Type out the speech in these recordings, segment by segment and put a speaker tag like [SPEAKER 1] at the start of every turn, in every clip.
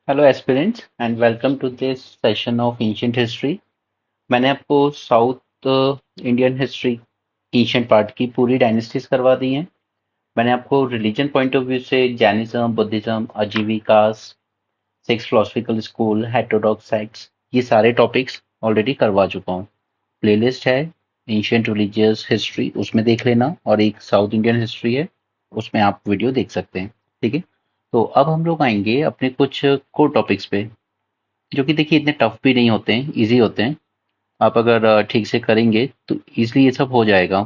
[SPEAKER 1] Hello aspirants and welcome to this session of ancient history. मैंने आपको South Indian history ancient part की पूरी dynasties करवा दी हैं। मैंने आपको रिलीजन पॉइंट ऑफ व्यू से Jainism, Buddhism, Ajivikas, six philosophical school, heterodox sects, ये सारे टॉपिक्स ऑलरेडी करवा चुका हूँ। प्लेलिस्ट है एंशियंट रिलीजियस हिस्ट्री, उसमें देख लेना, और एक साउथ इंडियन हिस्ट्री है, उसमें आप वीडियो देख सकते हैं। ठीक है, तो अब हम लोग आएंगे अपने कुछ कोर टॉपिक्स पे, जो कि देखिए इतने टफ भी नहीं होते हैं, इजी होते हैं। आप अगर ठीक से करेंगे तो इजीली ये सब हो जाएगा।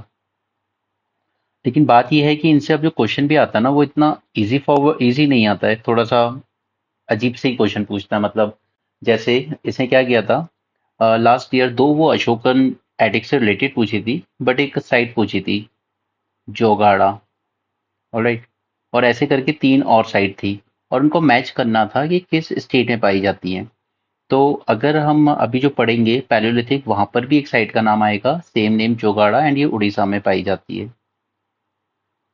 [SPEAKER 1] लेकिन बात ये है कि इनसे अब जो क्वेश्चन भी आता है ना, वो इतना इजी नहीं आता है, थोड़ा सा अजीब से ही क्वेश्चन पूछता है। मतलब जैसे इसने क्या किया था, लास्ट ईयर दो वो अशोकन एडिक्ट से रिलेटेड पूछी थी, बट एक साइट पूछी थी जोगाड़ा। ऑलराइट, और ऐसे करके तीन और साइट थी, और उनको मैच करना था कि किस स्टेट में पाई जाती है। तो अगर हम अभी जो पढ़ेंगे पैलियोलिथिक, वहां पर भी एक साइट का नाम आएगा, सेम नेम जोगाड़ा, एंड ये उड़ीसा में पाई जाती है।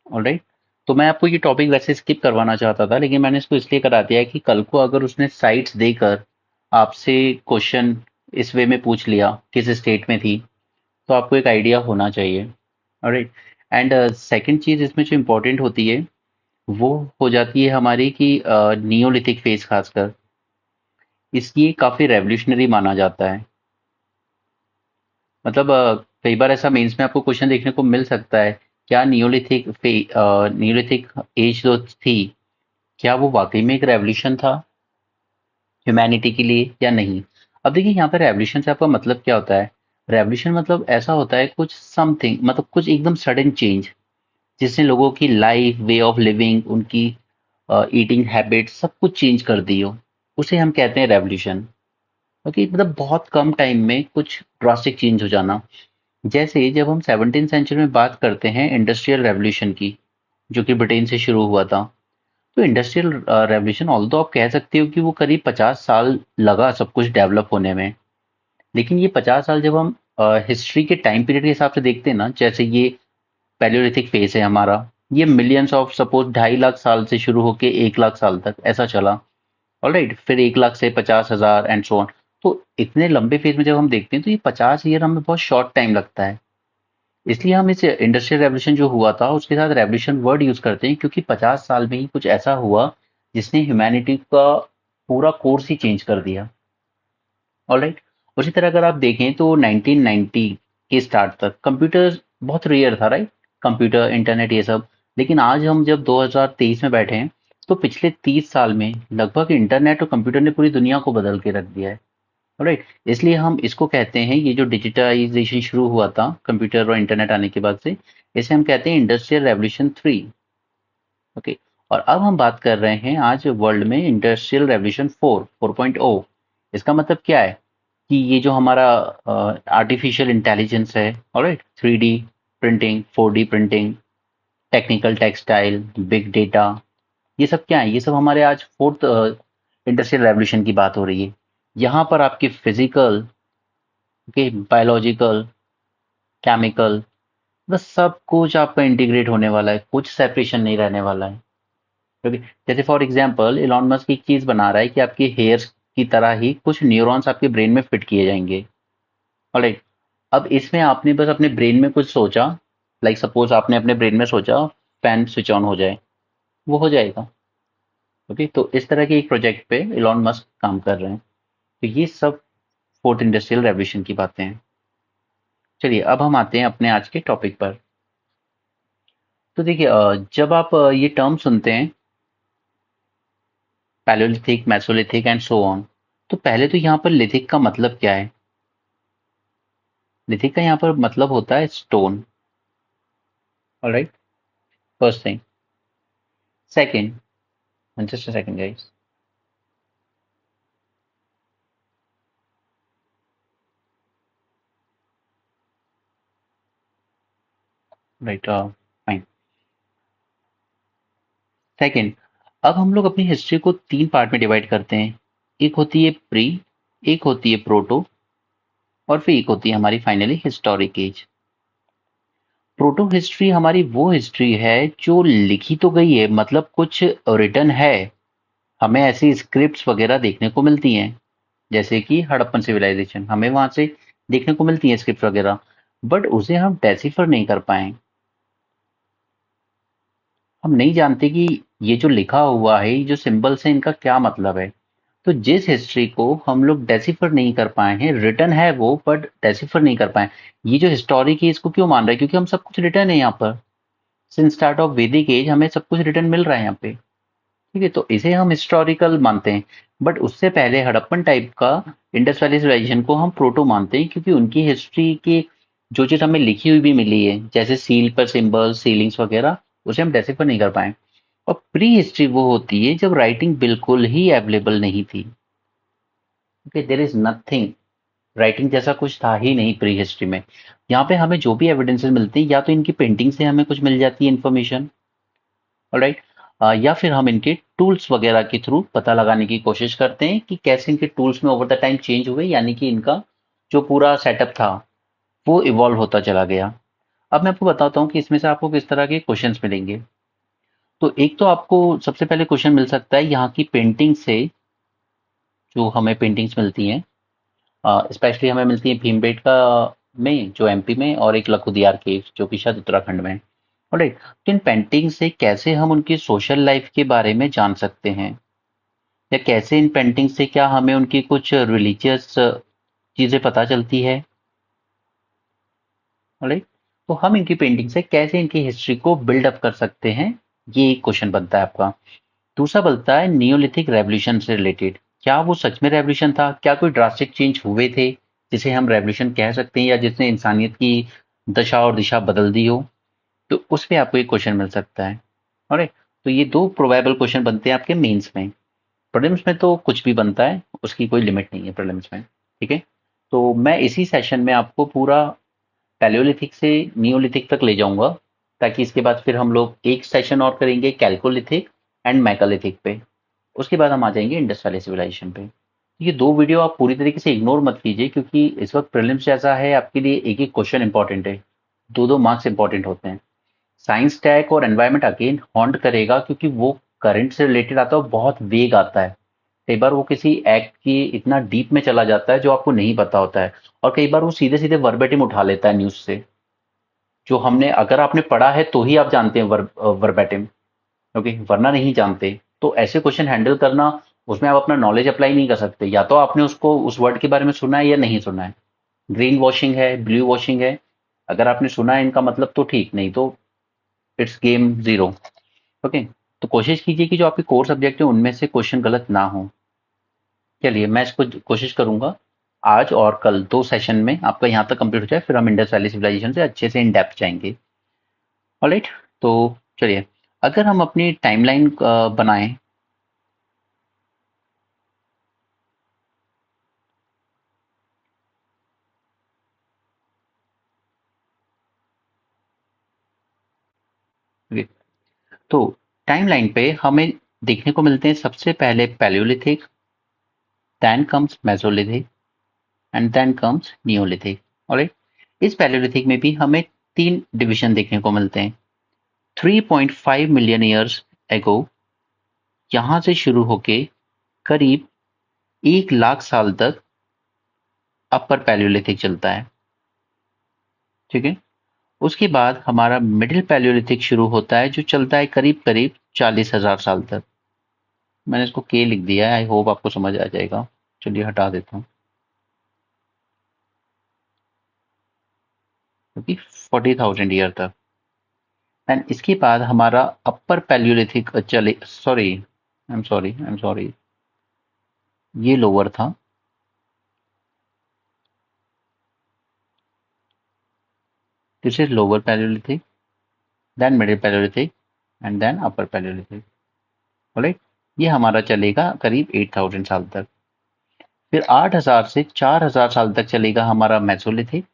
[SPEAKER 1] ऑलराइट, तो मैं आपको ये टॉपिक वैसे स्किप करवाना चाहता था, लेकिन मैंने इसको इसलिए करा दिया है कि कल को अगर उसने साइट्स देकर आपसे क्वेश्चन इस वे में पूछ लिया किस स्टेट में थी, तो आपको एक आइडिया होना चाहिए। ऑलराइट, एंड सेकंड चीज इसमें जो इम्पोर्टेंट होती है वो हो जाती है हमारी कि नियोलिथिक फेज खासकर, इसलिए काफी रेवोल्यूशनरी माना जाता है। मतलब कई बार ऐसा मेंस में आपको क्वेश्चन देखने को मिल सकता है, क्या नियोलिथिक एज जो थी, क्या वो वाकई में एक रेवोल्यूशन था ह्यूमैनिटी के लिए या नहीं। अब देखिए यहाँ पर रेवोल्यूशन से आपका मतलब क्या होता है। रेवोल्यूशन मतलब ऐसा होता है कुछ समथिंग, मतलब कुछ एकदम सडन चेंज, जिसने लोगों की लाइफ, वे ऑफ लिविंग, उनकी ईटिंग हैबिट सब कुछ चेंज कर दी हो, उसे हम कहते हैं रेवोल्यूशन। ओके, मतलब बहुत कम टाइम में कुछ ड्रास्टिक चेंज हो जाना। जैसे जब हम 17th सेंचुरी में बात करते हैं इंडस्ट्रियल रेवोल्यूशन की, जो कि ब्रिटेन से शुरू हुआ था, तो इंडस्ट्रियल रेवोल्यूशन ऑल्दो आप कह सकते हो कि वो करीब 50 साल लगा सब कुछ डेवलप होने में। लेकिन ये 50 साल जब हम हिस्ट्री के टाइम पीरियड के हिसाब से देखते हैं ना, जैसे ये पैलियोलिथिक फेज है हमारा, ये मिलियंस ऑफ सपोज 2.5 लाख साल से शुरू होके 1 लाख साल तक ऐसा चला। ऑलराइट, फिर 1 लाख से 50,000 एंड सो ऑन। तो इतने लंबे फेज में जब हम देखते हैं तो ये 50 ईयर हमें बहुत शॉर्ट टाइम लगता है। इसलिए हम इस इंडस्ट्रियल रेवोल्यूशन जो हुआ था उसके साथ रेवोल्यूशन वर्ड यूज करते हैं, क्योंकि 50 साल में ही कुछ ऐसा हुआ जिसने ह्यूमैनिटी का पूरा कोर्स ही चेंज कर दिया। ऑलराइट, उसी तरह अगर आप देखें तो 1990 के स्टार्ट तक कंप्यूटर बहुत रेयर था, राइट, कंप्यूटर, इंटरनेट, ये सब। लेकिन आज हम जब 2023 में बैठे हैं, तो पिछले 30 साल में लगभग इंटरनेट और कंप्यूटर ने पूरी दुनिया को बदल के रख दिया है। राइट, इसलिए हम इसको कहते हैं, ये जो डिजिटाइजेशन शुरू हुआ था कंप्यूटर और इंटरनेट आने के बाद से, इसे हम कहते हैं इंडस्ट्रियल रेवोल्यूशन 3। ओके, और अब हम बात कर रहे हैं आज वर्ल्ड में इंडस्ट्रियल रेवोल्यूशन 4.0। इसका मतलब क्या है कि ये जो हमारा आर्टिफिशियल इंटेलिजेंस है, alright, 3D printing, 4D printing, technical textile, big data, ये सब क्या है, ये सब हमारे आज फोर्थ इंडस्ट्रियल रेवोल्यूशन की बात हो रही है। यहाँ पर आपकी फिजिकल, ओके, बायोलॉजिकल, केमिकल, बस सब कुछ आपका इंटीग्रेट होने वाला है, कुछ सेपरेशन नहीं रहने वाला है। क्योंकि जैसे फॉर एग्जांपल इलॉन मस्क एक चीज बना रहा है कि आपके हेयर्स की तरह ही कुछ न्यूरॉन्स आपके ब्रेन में फिट किए जाएंगे। ऑलराइट, अब इसमें आपने बस अपने ब्रेन में कुछ सोचा, लाइक सपोज आपने अपने ब्रेन में सोचा फैन स्विच ऑन हो जाए, वो हो जाएगा। ओके, तो इस तरह के एक प्रोजेक्ट पे इलॉन मस्क काम कर रहे हैं। तो ये सब फोर्थ इंडस्ट्रियल रेवोल्यूशन की बातें हैं। चलिए अब हम आते हैं अपने आज के टॉपिक पर। तो देखिए जब आप ये टर्म सुनते हैं, Palaeolithic, Mesolithic and so on, तो पहले तो यहाँ पर लिथिक का मतलब क्या है। लिथिक का यहाँ पर मतलब होता है stone. Alright, first thing. Second, just a second guys. Right, fine. Second, अब हम लोग अपनी हिस्ट्री को तीन पार्ट में डिवाइड करते हैं। एक होती है प्री, एक होती है प्रोटो, और फिर एक होती है हमारी finally historic age. Proto history हमारी वो हिस्ट्री है जो लिखी तो गई है, मतलब कुछ रिटर्न है, हमें ऐसी स्क्रिप्ट्स वगैरह देखने को मिलती हैं, जैसे कि हड़प्पन सिविलाइजेशन, हमें वहां से देखने को मिलती हैं स्क्रिप्ट वगैरह, बट उसे हम डेसिफर नहीं कर पाए। हम नहीं जानते कि ये जो लिखा हुआ है, ये जो सिंबल्स हैं, इनका क्या मतलब है। तो जिस हिस्ट्री को हम लोग डेसिफर नहीं कर पाए हैं, रिटर्न है वो बट डेसिफर नहीं कर पाए, ये जो हिस्टोरिक है इसको क्यों मान रहे हैं, क्योंकि हम सब कुछ रिटर्न है यहाँ पर। सिंस स्टार्ट ऑफ वैदिक एज हमें सब कुछ रिटर्न मिल रहा है यहाँ पे। ठीक है, तो इसे हम हिस्टोरिकल मानते हैं। बट उससे पहले हड़प्पन टाइप का इंडस वैली सिविलाइजेशन को हम प्रोटो मानते हैं, क्योंकि उनकी हिस्ट्री की जो चीज हमें लिखी हुई भी मिली है, जैसे सील पर सिंबल्स, सीलिंग्स वगैरह, उसे हम डेसिफर नहीं कर पाए। और प्री हिस्ट्री वो होती है जब राइटिंग बिल्कुल ही अवेलेबल नहीं थी। Okay, there is nothing, writing जैसा कुछ था ही नहीं प्री हिस्ट्री में। यहाँ पे हमें जो भी एविडेंसेस मिलती हैं, या तो इनकी पेंटिंग से हमें कुछ मिल जाती है इन्फॉर्मेशन, ऑलराइट, या फिर हम इनके टूल्स वगैरह के थ्रू पता लगाने की कोशिश करते हैं कि कैसे इनके टूल्स में ओवर द टाइम चेंज हुए, यानी कि इनका जो पूरा सेटअप था वो इवॉल्व होता चला गया। अब मैं आपको बताता हूँ कि इसमें से आपको किस तरह के क्वेश्चंस मिलेंगे। तो एक तो आपको सबसे पहले क्वेश्चन मिल सकता है यहाँ की पेंटिंग से, जो हमें पेंटिंग्स मिलती हैं, स्पेशली हमें मिलती है भीमबेटका में, जो एमपी में, और एक लखुदियार केव जो कि शायद उत्तराखंड में है। ऑलराइट, तो इन पेंटिंग से कैसे हम उनकी सोशल लाइफ के बारे में जान सकते हैं, या कैसे इन पेंटिंग से क्या हमें उनकी कुछ रिलीजियस चीजें पता चलती है। ऑलराइट, तो हम इनकी पेंटिंग से कैसे इनकी हिस्ट्री को बिल्डअप कर सकते हैं, ये एक क्वेश्चन बनता है आपका। दूसरा बनता है नियोलिथिक रेवोल्यूशन से रिलेटेड, क्या वो सच में रेवोल्यूशन था, क्या कोई ड्रास्टिक चेंज हुए थे जिसे हम रेवोल्यूशन कह सकते हैं, या जिसने इंसानियत की दशा और दिशा बदल दी हो। तो उस पे आपको एक क्वेश्चन मिल सकता है। ऑलराइट, तो ये दो प्रोबेबल क्वेश्चन बनते हैं आपके मेंस में। प्रीलिम्स में तो कुछ भी बनता है, उसकी कोई लिमिट नहीं है प्रीलिम्स में। ठीक है, तो मैं इसी सेशन में आपको पूरा पैलियोलिथिक से नियोलिथिक तक ले जाऊंगा, ताकि इसके बाद फिर हम लोग एक सेशन और करेंगे कैल्कोलिथिक एंड मैकालिथिक पे। उसके बाद हम आ जाएंगे इंडस वैली सिविलाइजेशन पे। ये दो वीडियो आप पूरी तरीके से इग्नोर मत कीजिए, क्योंकि इस वक्त प्रीलिम्स जैसा है, आपके लिए एक एक क्वेश्चन इंपॉर्टेंट है, दो दो मार्क्स इंपॉर्टेंट होते हैं। साइंस टैग और एनवायरनमेंट अगेन हॉन्ट करेगा, क्योंकि वो करंट से रिलेटेड आता है, बहुत वेग आता है। कई बार वो किसी एक्ट की इतना डीप में चला जाता है जो आपको नहीं पता होता है, और कई बार वो सीधे सीधे वर्बेटिम उठा लेता है न्यूज से, जो हमने, अगर आपने पढ़ा है तो ही आप जानते हैं वर्बेटिम, ओके, वरना नहीं जानते। तो ऐसे क्वेश्चन हैंडल करना, उसमें आप अपना नॉलेज अप्लाई नहीं कर सकते, या तो आपने उसको उस वर्ड के बारे में सुना है या नहीं सुना है। ग्रीन वॉशिंग है, ब्लू वॉशिंग है, अगर आपने सुना है इनका मतलब तो ठीक, नहीं तो इट्स गेम जीरो। ओके, तो कोशिश कीजिए कि जो आपके कोर सब्जेक्ट है उनमें से क्वेश्चन गलत ना हो। चलिए, मैं इसको कोशिश करूंगा आज और कल दो सेशन में आपका यहाँ तक कंप्लीट हो जाए, फिर हम इंडस वैली सिविलाइजेशन से अच्छे से इन डेप्थ जाएंगे। ऑलराइट, तो चलिए, अगर हम अपनी टाइमलाइन बनाएं। ओके, तो टाइमलाइन पे हमें देखने को मिलते हैं सबसे पहले paleolithic, then comes mesolithic, and then comes neolithic. Alright, इस पैलियोलिथिक में भी हमें तीन डिवीजन देखने को मिलते हैं। 3.5 मिलियन ईयर्स एगो, यहां से शुरू होके करीब 1 लाख साल तक अपर पैलियोलिथिक चलता है। ठीक है, उसके बाद हमारा मिडिल पैलियोलिथिक शुरू होता है, जो चलता है करीब करीब 40,000 साल तक। मैंने इसको के लिख दिया है, आई होप आपको समझ आ जाएगा। चलिए हटा देता हूँ, क्योंकि 40,000 ईयर तक। एंड इसके बाद हमारा अपर पैलियोलिथिक चले, सॉरी, आई एम सॉरी, ये लोअर था। This is lower paleolithic, then middle paleolithic, and then upper paleolithic. Right, ये हमारा चलेगा करीब 8,000 साल तक। फिर 8,000 से 4,000 साल तक चलेगा हमारा mesolithic,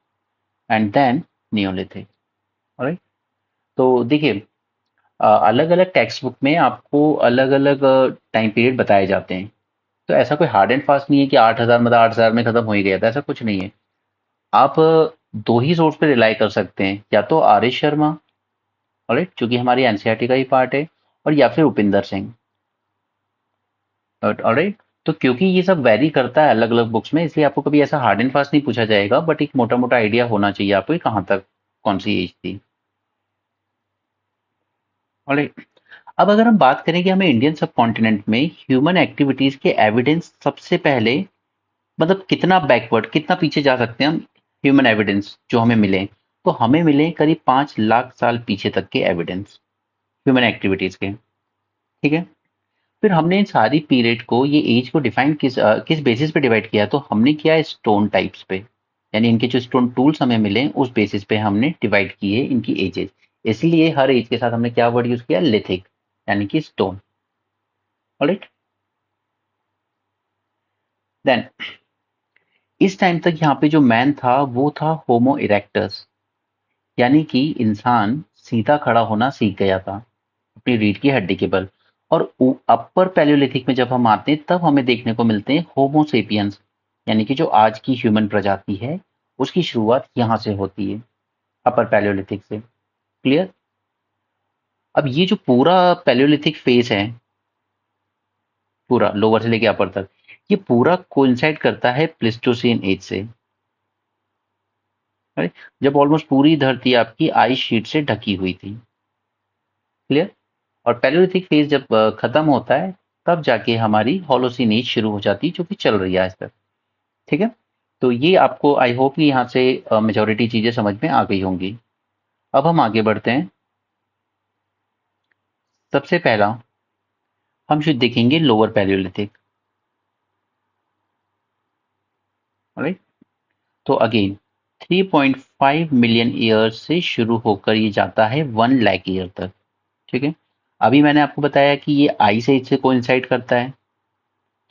[SPEAKER 1] and then neolithic. Right, तो देखिए, अलग अलग टेक्स्ट बुक में आपको अलग अलग टाइम पीरियड बताए जाते हैं। तो ऐसा कोई हार्ड एंड फास्ट नहीं है कि 8,000 मतलब 8,000 में खत्म हो ही गया था, ऐसा कुछ नहीं है। आप दो ही सोर्स पे रिलाई कर सकते हैं, या तो आर एस शर्मा, ऑलराइट, जो कि हमारी एनसीईआरटी का ही पार्ट है, और या फिर उपिंदर सिंह। ऑलराइट। तो क्योंकि ये सब वैरी करता है अलग अलग बुक्स में, इसलिए आपको कभी ऐसा हार्ड एंड फास्ट नहीं पूछा जाएगा, बट एक मोटा मोटा आइडिया होना चाहिए आपको कि कहाँ तक कौन सी एज थी। ऑलराइट। अब अगर हम बात करें कि हमें इंडियन सब कॉन्टिनेंट में ह्यूमन एक्टिविटीज के एविडेंस सबसे पहले, मतलब कितना बैकवर्ड, कितना पीछे जा सकते हैं हम, ह्यूमन एविडेंस जो हमें मिले, तो हमें मिले करीब 5 लाख साल पीछे तक के एविडेंस ह्यूमन एक्टिविटीज के। ठीक है। फिर हमने इन सारी पीरियड को, ये एज को डिफाइन किस बेसिस पे डिवाइड किया, तो हमने किया है स्टोन टाइप्स पे, यानी इनके जो स्टोन टूल्स हमें मिले उस बेसिस पे हमने डिवाइड किए इनकी एजेस। इसलिए हर एज के साथ हमने क्या वर्ड यूज किया, लिथिक, यानी कि स्टोन। ऑलराइट। देन इस टाइम तक यहाँ पे जो मैन था वो था होमो इरेक्टस, यानी कि इंसान सीधा खड़ा होना सीख गया था अपनी रीढ़ की हड्डी के बल। और अपर पैलियोलिथिक में जब हम आते हैं तब हमें देखने को मिलते हैं होमोसेपियंस, यानी कि जो आज की ह्यूमन प्रजाति है उसकी शुरुआत यहाँ से होती है, अपर पैलियोलिथिक से। क्लियर। अब ये जो पूरा पैलियोलिथिक फेज है, पूरा लोअर से लेके अपर तक, ये पूरा कोइंसाइड करता है प्लिस्टोसिन एज से, right? जब ऑलमोस्ट पूरी धरती आपकी आइस शीट से ढकी हुई थी। क्लियर। और पैलियोलिथिक फेज जब खत्म होता है तब जाके हमारी होलोसिन एज शुरू हो जाती है, जो कि चल रही है आज तक। ठीक है। तो ये आपको, आई होप कि यहाँ से मेजोरिटी चीजें समझ में आ गई होंगी। अब हम आगे बढ़ते हैं। सबसे पहला हम शुद्ध देखेंगे लोअर पैलियोलिथिक। राइट। तो अगेन 3.5 मिलियन ईयर से शुरू होकर ये जाता है 1 लाख ईयर तक। ठीक है। अभी मैंने आपको बताया कि ये आइस एज से कोइंसाइड करता है।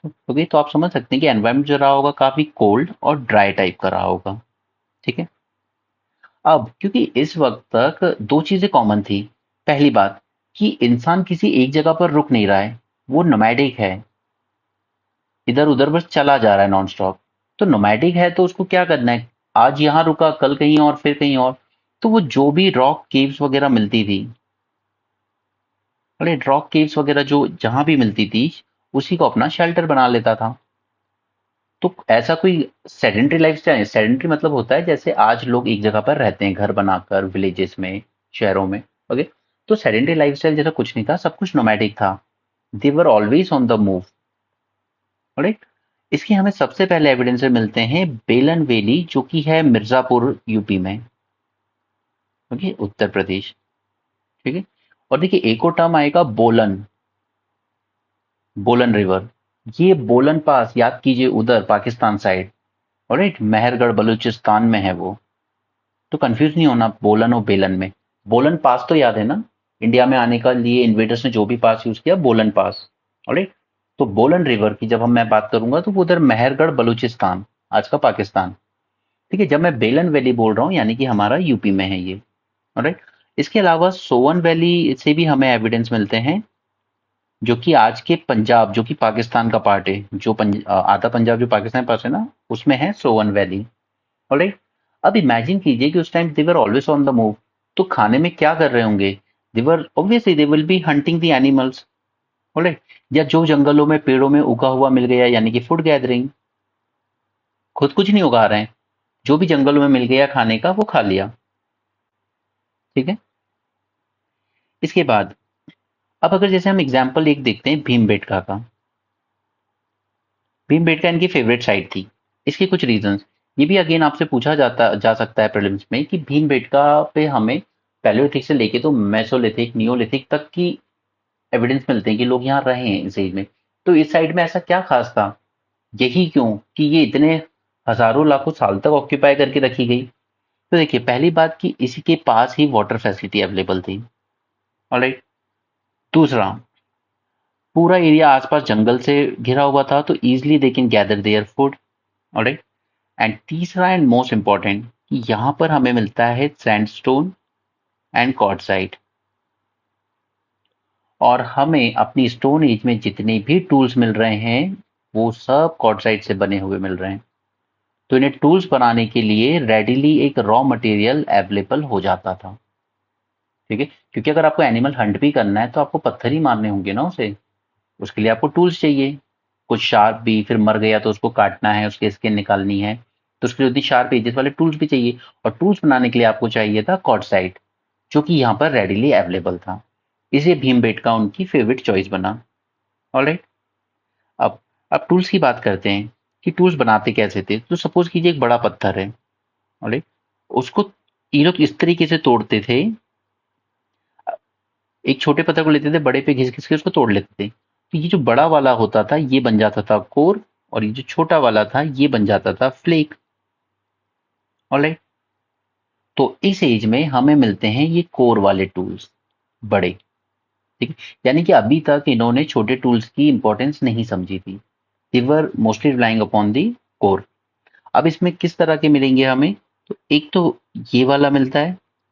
[SPEAKER 1] ओके, तो आप समझ सकते हैं कि एनवायरनमेंट जो रहा होगा काफी कोल्ड और ड्राई टाइप का रहा होगा। ठीक है। अब क्योंकि इस वक्त तक दो चीजें कॉमन थी। पहली बात कि इंसान किसी एक जगह पर रुक नहीं रहा है, वो नोमैडिक है, इधर उधर बस चला जा रहा है नॉन स्टॉप। तो नोमैडिक है तो उसको क्या करना है, आज यहाँ रुका कल कहीं और फिर कहीं और। तो वो जो भी रॉक केव्स वगैरह मिलती थी, अरे रॉक केव्स वगैरह जो जहां भी मिलती थी, उसी को अपना शेल्टर बना लेता था। तो ऐसा कोई सेडेंट्री लाइफस्टाइल, सेडेंट्री मतलब होता है जैसे आज लोग एक जगह पर रहते हैं घर बनाकर विलेजेस में, शहरों में। ओके। तो सेडेंट्री लाइफस्टाइल जैसा कुछ नहीं था, सब कुछ नोमैडिक था। They were always on the move. Right. इसके हमें सबसे पहले एविडेंस मिलते हैं बेलन वैली, जो कि है मिर्जापुर यूपी में। ओके, उत्तर प्रदेश। ठीक है। और देखिए एक और टर्म आएगा बोलन, बोलन रिवर। ये बोलन पास याद कीजिए, उधर पाकिस्तान साइड। ऑलराइट, मेहरगढ़ बलूचिस्तान में है वो। तो कंफ्यूज नहीं होना बोलन और बेलन में। बोलन पास तो याद है ना, इंडिया में आने का लिए इन्वेडर्स ने जो भी पास यूज किया, बोलन पास। ऑलराइट। तो बोलन रिवर की जब हम मैं बात करूंगा तो वो उधर मेहरगढ़ बलूचिस्तान, आज का पाकिस्तान। ठीक है। जब मैं बेलन वैली बोल रहा हूँ यानी कि हमारा यूपी में है ये। ऑलराइट। इसके अलावा सोवन वैली से भी हमें एविडेंस मिलते हैं, जो कि आज के पंजाब, जो कि पाकिस्तान का पार्ट है, जो आधा पंजाब जो पाकिस्तान के पास है ना, उसमें है सोवन वैली। ऑलराइट। अब इमेजिन कीजिए कि उस time they were always on the move, तो खाने में क्या कर रहे होंगे, they were obviously they will be hunting the animals. Alright. या जो जंगलों में पेड़ों में उगा हुआ मिल गया, यानी कि फूड गैदरिंग। खुद कुछ नहीं उगा रहे हैं, जो भी जंगलों में मिल गया खाने का वो खा लिया। ठीक है। इसके बाद अब अगर जैसे हम एग्जाम्पल एक देखते हैं भीमबेटका का। भीमबेटका इनकी फेवरेट साइट थी। इसके कुछ रीजंस, ये भी अगेन आपसे पूछा जा सकता है प्रीलिम्स में कि भीमबेटका पे हमें पैलियोलिथिक से लेके तो मेसोलिथिक नियोलिथिक तक की एविडेंस मिलते हैं कि लोग यहाँ रहे हैं इस एज में। तो इस साइड में ऐसा क्या खास था, यही क्यों कि ये इतने हजारों लाखों साल तक ऑक्यूपाई करके रखी गई। तो देखिए पहली बात कि इसी के पास ही वाटर फैसिलिटी अवेलेबल थी। ऑलराइट। दूसरा, पूरा एरिया आसपास जंगल से घिरा हुआ था, तो easily they can gather their food. Alright. And तीसरा एंड मोस्ट इंपॉर्टेंट कि यहाँ पर हमें मिलता है सैंडस्टोन एंड क्वार्ट्जाइट। और हमें अपनी स्टोन एज में जितने भी टूल्स मिल रहे हैं वो सब क्वार्ट्जाइट से बने हुए मिल रहे हैं। तो इन्हें टूल्स बनाने के लिए रेडिली एक रॉ मटेरियल अवेलेबल हो जाता था। ठीक है। क्योंकि अगर आपको एनिमल हंट भी करना है तो आपको पत्थर ही मारने होंगे ना उसे, उसके लिए आपको टूल्स चाहिए। कुछ शार्प भी, फिर मर गया तो उसको काटना है, उसकी स्किन निकालनी है, तो उसके लिए उतनी शार्प एजेस वाले टूल्स भी चाहिए। और टूल्स बनाने के लिए आपको चाहिए था क्वार्टजाइट, जो कि यहाँ पर रेडिली अवेलेबल था। इसे भीमबेटका उनकी फेवरेट चॉइस बना। ऑलराइट, अब अब टूल्स की बात करते हैं कि टूल्स बनाते कैसे थे। तो सपोज कीजिए एक बड़ा पत्थर है, ऑलराइट, उसको ये लोग इस तरीके से तोड़ते थे। एक छोटे पत्थर को लेते थे, बड़े पे घिस घिस के उसको तोड़ लेते थे। तो ये जो बड़ा वाला होता था ये बन जाता था कोर, और ये जो छोटा वाला था ये बन जाता था फ्लेक। ऑलराइट, तो इस एज में हमें मिलते हैं ये कोर वाले टूल्स, बड़े। ठीक है, यानी कि अभी तक इन्होंने छोटे टूल्स की इंपॉर्टेंस नहीं समझी थी। They were mostly relying upon the core. अब इसमें किस तरह के मिलेंगे हमें, तो एक तो ये वाला मिलता है।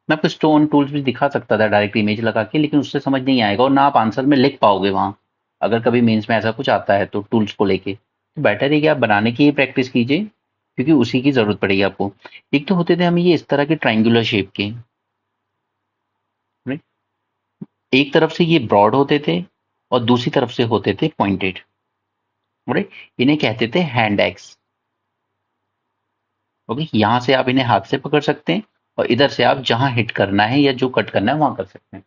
[SPEAKER 1] मैं आपको स्टोन टूल्स भी दिखा सकता था डायरेक्ट इमेज लगा के, लेकिन उससे समझ नहीं आएगा और ना आप आंसर में लिख पाओगे वहां, अगर कभी मेंस में ऐसा कुछ आता है तो टूल्स को लेके। तो बेटर है कि आप बनाने की ही प्रैक्टिस कीजिए, क्योंकि उसी की जरूरत पड़ेगी आपको। एक तो होते थे हमें ये इस तरह के ट्राइंगुलर शेप के, right? एक तरफ से ये ब्रॉड होते थे और दूसरी तरफ से होते थे पॉइंटेड। राइट, इन्हें कहते थे हैंड एक्स। ओके, यहां से आप इन्हें हाथ से पकड़ सकते हैं और इधर से आप जहां हिट करना है या जो कट करना है वहां कर सकते हैं।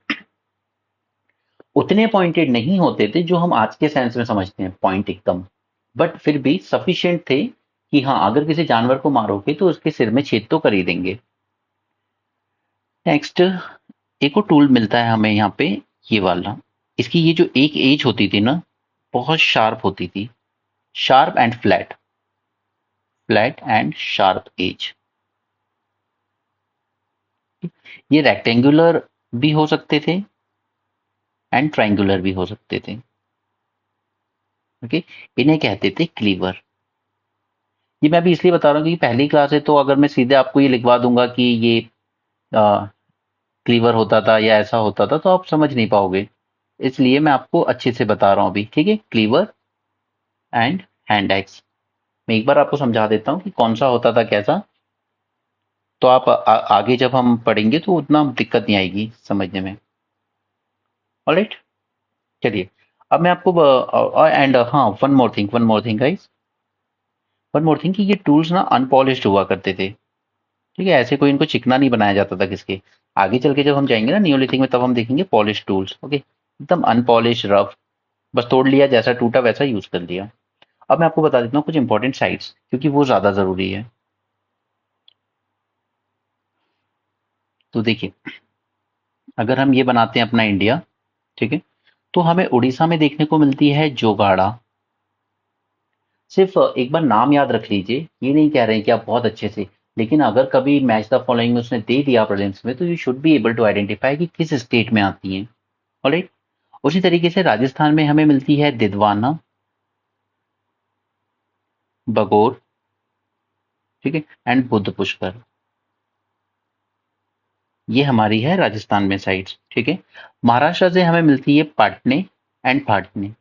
[SPEAKER 1] उतने पॉइंटेड नहीं होते थे जो हम आज के सेंस में समझते हैं पॉइंट एकदम, बट फिर भी सफिशिएंट थे कि हाँ अगर किसी जानवर को मारोगे तो उसके सिर में छेद तो कर ही देंगे। नेक्स्ट, एक और टूल मिलता है हमें यहाँ पे, ये वाला। इसकी ये जो एक एज होती थी ना, बहुत शार्प होती थी। Sharp and flat, flat and sharp edge. ये रेक्टेंगुलर भी हो सकते थे एंड ट्राइंगुलर भी हो सकते थे। ओके, इन्हें कहते थे क्लीवर। ये मैं भी इसलिए बता रहा हूँ क्योंकि पहली क्लास है, तो अगर मैं सीधे आपको ये लिखवा दूंगा कि ये क्लीवर होता था या ऐसा होता था तो आप समझ नहीं पाओगे। इसलिए मैं आपको अच्छे से बता रहा हूँ अभी, ठीक है। क्लीवर एंड हैंड एक्स, मैं एक बार आपको समझा देता हूँ कि कौन सा होता था कैसा, तो आप आगे जब हम पढ़ेंगे तो उतना दिक्कत नहीं आएगी समझने में। ऑलराइट, चलिए। अब मैं आपको एंड हाँ, one more thing guys, one more thing कि ये टूल्स ना अनपॉलिश्ड हुआ करते थे। ठीक है, ऐसे कोई इनको चिकना नहीं बनाया जाता था किसके। आगे चल के जब हम जाएंगे ना नियोलिथिक में, तब हम देखेंगे पॉलिश टूल्स। ओके, एकदम अनपॉलिश रफ, बस तोड़ लिया, जैसा टूटा वैसा यूज कर लिया। अब मैं आपको बता देता हूँ कुछ इंपॉर्टेंट साइट्स, क्योंकि वो ज्यादा जरूरी है। तो देखिए, अगर हम ये बनाते हैं अपना इंडिया, ठीक है, तो हमें उड़ीसा में देखने को मिलती है जोगाड़ा। सिर्फ एक बार नाम याद रख लीजिए, ये नहीं कह रहे हैं कि आप बहुत अच्छे से, लेकिन अगर कभी मैच द फॉलोइंग में उसने दे दिया प्रीलिम्स में, तो you should be able to identify कि किस स्टेट में आती हैं। ऑलराइट, उसी तरीके से राजस्थान में हमें मिलती है दिदवाना, बगोर, ठीक है, एंड बुद्ध पुष्कर। ये हमारी है राजस्थान में साइट्स, ठीक है। महाराष्ट्र से हमें मिलती है पाटने एंड पाटने।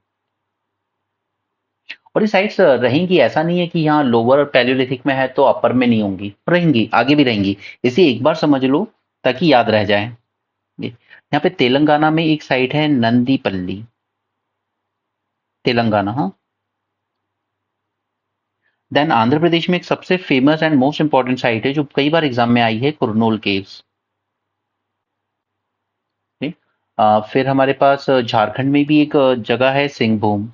[SPEAKER 1] और ये साइट्स रहेंगी, ऐसा नहीं है कि यहाँ लोअर और पैलियोलिथिक में है तो अपर में नहीं होंगी, रहेंगी, आगे भी रहेंगी। इसे एक बार समझ लो ताकि याद रह जाए। यहाँ पे तेलंगाना में एक साइट है नंदीपल्ली, तेलंगाना, हाँ। देन आंध्र प्रदेश में एक सबसे famous and most important site है जो कई बार एग्जाम में आई है, कुरनूल केव्स। फिर हमारे पास झारखंड में भी एक जगह है सिंहभूम,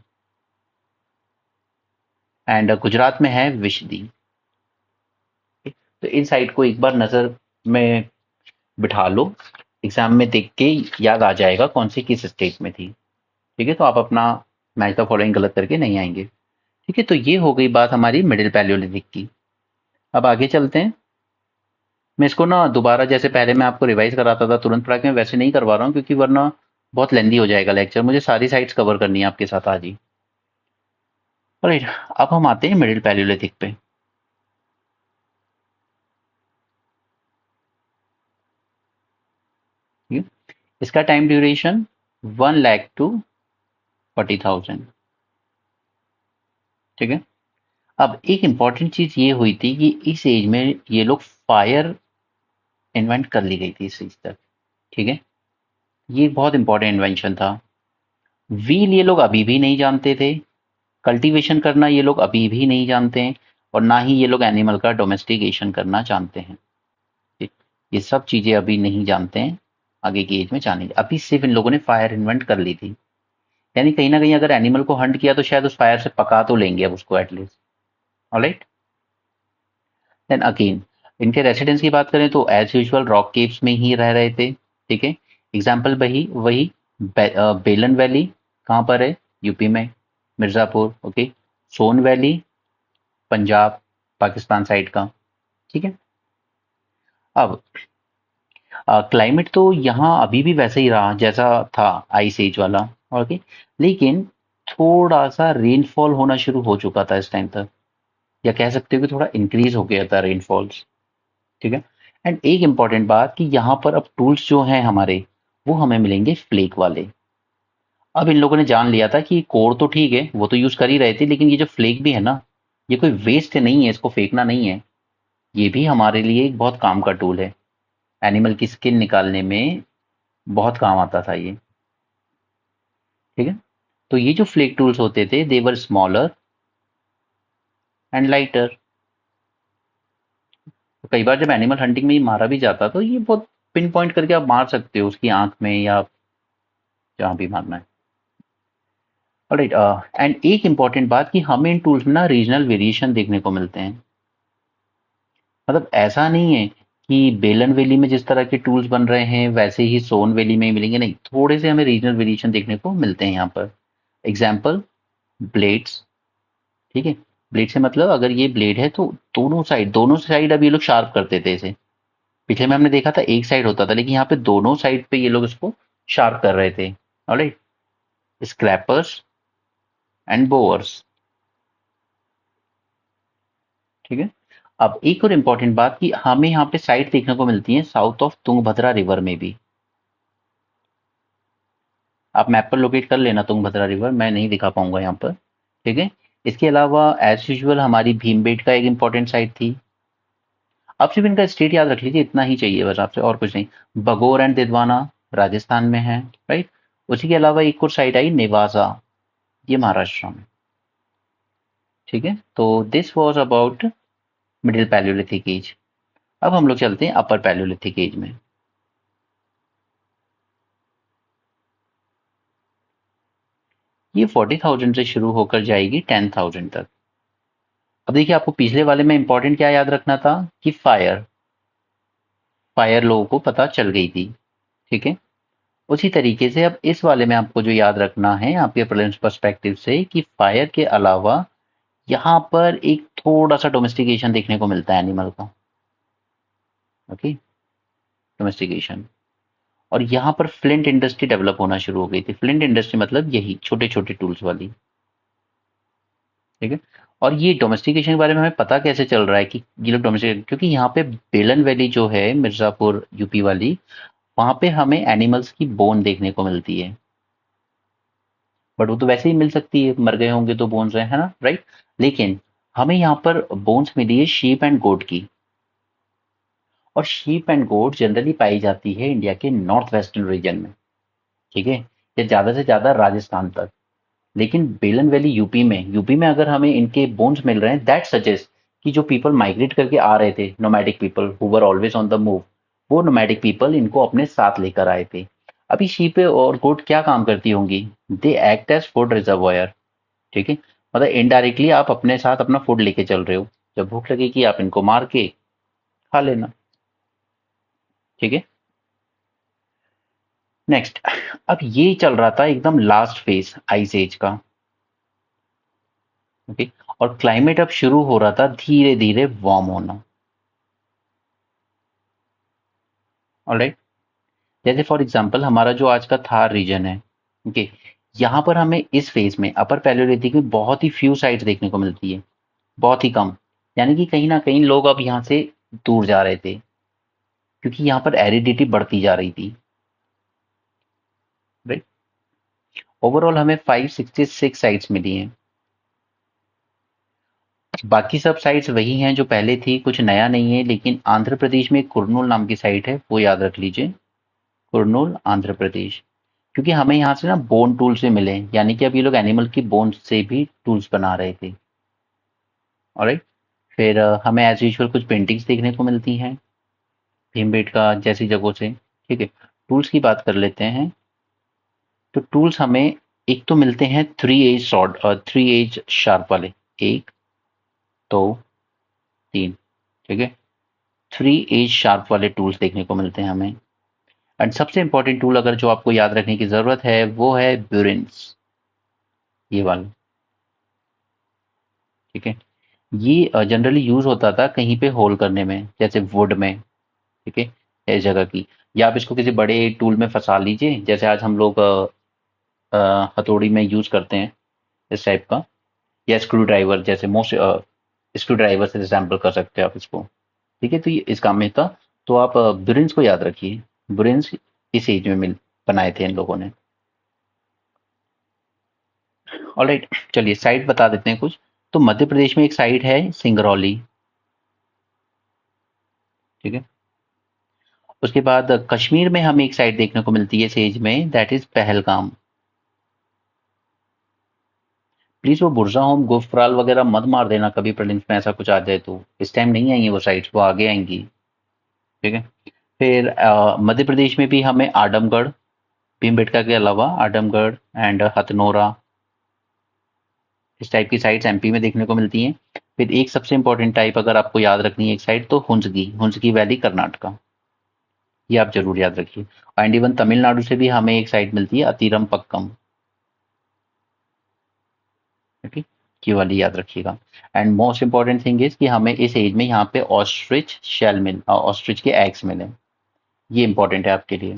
[SPEAKER 1] एंड गुजरात में है विशदी। तो इन साइट को एक बार नजर में बिठा लो, एग्जाम में देख के याद आ जाएगा कौन सी किस स्टेट में थी। ठीक है, तो आप अपना मैच द फॉलोइंग गलत करके नहीं आएंगे। ठीक है, तो ये हो गई बात हमारी मिडिल पैलियोलिथिक की। अब आगे चलते हैं। मैं इसको ना दोबारा, जैसे पहले मैं आपको रिवाइज कराता था तुरंत पढ़ा के, मैं वैसे नहीं करवा रहा हूँ क्योंकि वरना बहुत लेंदी हो जाएगा लेक्चर, मुझे सारी साइट्स कवर करनी है आपके साथ आज ही। राइट, अब हम आते हैं मिडिल पैलियोलिथिक पे। ठीक है? इसका टाइम ड्यूरेशन 1 लाख टू 40,000। ठीक है, अब एक इंपॉर्टेंट चीज ये हुई थी कि इस एज में ये लोग फायर इन्वेंट कर ली गई थी इस चीज तक। ठीक है, ये बहुत इंपॉर्टेंट इन्वेंशन था। व्हील ये लोग अभी भी नहीं जानते थे, कल्टीवेशन करना ये लोग अभी भी नहीं जानते हैं, और ना ही ये लोग एनिमल का डोमेस्टिकेशन करना जानते हैं। ठीक, ये सब चीजें अभी नहीं जानते हैं, आगे की एज में जानेंगे। अभी सिर्फ इन लोगों ने फायर इन्वेंट कर ली थी, यानी कहीं ना कहीं अगर एनिमल को हंट किया तो शायद उस फायर से पका तो लेंगे अब उसको एटलीस्ट। ऑलराइट, देन अगेन इनके रेसिडेंस की बात करें तो एज यूजुअल रॉक केव्स में ही रह रहे थे। ठीक है, एग्जाम्पल वही वही बेलन वैली कहाँ पर है, यूपी में, मिर्जापुर। ओके, सोन वैली पंजाब पाकिस्तान साइड का। ठीक है, अब क्लाइमेट तो यहाँ अभी भी वैसे ही रहा जैसा था आइस एज वाला। ओके, लेकिन थोड़ा सा रेनफॉल होना शुरू हो चुका था इस टाइम तक, या कह सकते हो कि थोड़ा इंक्रीज हो गया था रेनफॉल्स। ठीक है, एंड एक इंपॉर्टेंट बात कि यहाँ पर अब टूल्स जो हैं हमारे, वो हमें मिलेंगे फ्लेक वाले। अब इन लोगों ने जान लिया था कि कोर तो ठीक है, वो तो यूज कर ही रहे थे, लेकिन ये जो फ्लेक भी है ना, ये कोई वेस्ट नहीं है, इसको फेंकना नहीं है, ये भी हमारे लिए एक बहुत काम का टूल है। एनिमल की स्किन निकालने में बहुत काम आता था ये। ठीक है, तो ये जो फ्लेक टूल्स होते थे दे वर स्मॉलर एंड लाइटर। तो कई बार जब एनिमल हंटिंग में ये मारा भी जाता तो ये बहुत पिन पॉइंट करके आप मार सकते हो उसकी आंख में या जहां भी मारना है। ऑलराइट, एंड एक इंपॉर्टेंट बात कि हमें इन टूल्स में ना रीजनल वेरिएशन देखने को मिलते हैं। मतलब ऐसा नहीं है कि बेलन वैली में जिस तरह के टूल्स बन रहे हैं वैसे ही सोन वैली में ही मिलेंगे, नहीं, थोड़े से हमें रीजनल वेरिएशन देखने को मिलते हैं यहाँ पर। Example, blades. ठीक है, ब्लेड से मतलब अगर ये ब्लेड है तो दोनों साइड अब ये लोग शार्प करते थे इसे। पिछले में हमने देखा था एक साइड होता था, लेकिन यहाँ पे दोनों साइड पे ये लोग इसको शार्प कर रहे थे। Alright, scrapers and bores. ठीक है, अब एक और इम्पॉर्टेंट बात कि हमें यहाँ पे साइट देखने को मिलती है साउथ ऑफ तुंगभद्रा रिवर में भी। आप मैप पर लोकेट कर लेना तुंगभद्रा रिवर, मैं नहीं दिखा पाऊंगा यहाँ पर। ठीक है, इसके अलावा एज यूजुअल हमारी भीमबेटका एक इम्पॉर्टेंट साइट थी। आप सिर्फ इनका स्टेट याद रख लीजिए, इतना ही चाहिए बस आपसे, और कुछ नहीं। बगोर एंड दिदवाना राजस्थान में है। राइट, उसी के अलावा एक और साइट आई नेवाजा, ये महाराष्ट्र में। ठीक है, तो this was about middle paleolithic age. अब हम लोग चलते हैं अपर पैलियोलिथिक एज में। ये 40,000 से शुरू होकर जाएगी 10,000 तक। अब देखिए, आपको पिछले वाले में इंपॉर्टेंट क्या याद रखना था कि फायर फायर लोगों को पता चल गई थी। ठीक है, उसी तरीके से अब इस वाले में आपको जो याद रखना है आपके प्रीलिम्स पर्सपेक्टिव से कि फायर के अलावा यहाँ पर एक थोड़ा सा डोमेस्टिकेशन देखने को मिलता है एनिमल का। ओके, डोमेस्टिकेशन, और यहाँ पर फ्लिंट इंडस्ट्री डेवलप होना शुरू हो गई थी। फ्लिंट इंडस्ट्री मतलब यही छोटे छोटे टूल्स वाली। ठीक है, और ये डोमेस्टिकेशन के बारे में हमें पता कैसे चल रहा है कि ये लोग डोमेस्टिक, क्योंकि यहाँ पे बेलन वैली जो है मिर्जापुर यूपी वाली, वहां पे हमें एनिमल्स की बोन देखने को मिलती है। बट वो तो वैसे ही मिल सकती है, मर गए होंगे तो बोन्स है ना, राइट। लेकिन हमें यहाँ पर बोन्स मिली है शीप एंड गोट की, और शीप एंड गोट जनरली पाई जाती है इंडिया के नॉर्थ वेस्टर्न रीजन में। ठीक है, या ज्यादा से ज्यादा राजस्थान तक। लेकिन बेलन वैली यूपी में अगर हमें इनके बोन्स मिल रहे हैं, दैट सजेस्ट कि जो पीपल माइग्रेट करके आ रहे थे, nomadic people who were always on the move, वो नोमैडिक पीपल इनको अपने साथ लेकर आए थे। अभी शीप और गोट क्या काम करती होंगी, they act as food reservoir. ठीक है, मतलब इनडायरेक्टली आप अपने साथ अपना फूड लेके चल रहे हो, जब भूख लगेगी आप इनको मार के खा लेना। ठीक है, नेक्स्ट, अब ये चल रहा था एकदम लास्ट फेज आइस एज का। ओके, और क्लाइमेट अब शुरू हो रहा था धीरे धीरे वार्म होना। ऑलराइट, जैसे फॉर एग्जांपल हमारा जो आज का थार रीजन है। ओके, यहाँ पर हमें इस फेज में अपर पैलियोलिथिक में बहुत ही फ्यू साइट्स देखने को मिलती है, बहुत ही कम। यानी कि कहीं ना कहीं लोग अब यहाँ से दूर जा रहे थे, क्योंकि यहाँ पर एरिडिटी बढ़ती जा रही थी। राइट, ओवरऑल हमें 566 साइट्स मिली हैं। बाकी सब साइट्स वही हैं जो पहले थी, कुछ नया नहीं है। लेकिन आंध्र प्रदेश में कुर्नूल नाम की साइट है, वो याद रख लीजिए, कुर्नूल आंध्र प्रदेश। क्योंकि हमें यहाँ से ना बोन टूल्स भी मिले, यानी कि अब ये लोग एनिमल की बोन से भी टूल्स बना रहे थे। ऑलराइट। फिर हमें एज यूजुअल कुछ पेंटिंग्स देखने को मिलती हैं भीमबेटका जैसी जगहों से। ठीक है, टूल्स की बात कर लेते हैं। तो टूल्स हमें एक तो मिलते हैं थ्री एज सॉर्ड और थ्री एज शार्प वाले, एक, दो, तीन। ठीक है, थ्री एज शार्प वाले टूल्स देखने को मिलते हैं हमें। एंड सबसे इंपॉर्टेंट टूल अगर जो आपको याद रखने की जरूरत है वो है ब्यूरिन्स, ये वाला। ठीक है, ये जनरली यूज होता था कहीं पे होल करने में, जैसे वुड में। ठीक है, इस जगह की, या आप इसको किसी बड़े टूल में फंसा लीजिए, जैसे आज हम लोग हथौड़ी में यूज करते हैं इस टाइप का, या स्क्रू ड्राइवर, जैसे मोस्ट स्क्रू ड्राइवर से रिजेंबल कर सकते हैं आप इसको। ठीक है, तो ये इस काम में था। तो आप ब्रिंस को याद रखिए, ब्रिंस इस एज में मिल बनाए थे इन लोगों ने। ऑलराइट, चलिए साइट बता देते हैं कुछ। तो मध्य प्रदेश में एक साइट है सिंगरौली। ठीक है, उसके बाद कश्मीर में हमें एक साइट देखने को मिलती है इस एज में, दैट इज पहलगाम। प्लीज वो बुरजा होम गुफराल वगैरह मत मार देना कभी प्रीलिम्स में ऐसा कुछ आ जाए तो, इस टाइम नहीं आएंगी वो साइट्स, वो आगे आएंगी। ठीक है, फिर मध्य प्रदेश में भी हमें आडमगढ़, भीमबेटका के अलावा आडमगढ़ एंड हथनोरा, इस टाइप की साइट्स एमपी में देखने को मिलती हैं। फिर एक सबसे इंपॉर्टेंट टाइप अगर आपको याद रखनी है एक साइट, तो हुंसगी, हुंसगी वैली कर्नाटका, ये आप जरूर याद रखिए। एंड इवन तमिलनाडु से भी हमें एक साइट मिलती है अतीरम पक्कम। ओके, ये वाली याद रखिएगा। And most important thing is कि हमें इस एज में यहाँ पे ऑस्ट्रिच शेल मिल, ऑस्ट्रिच के एग्स मिले, ये इंपॉर्टेंट है आपके लिए।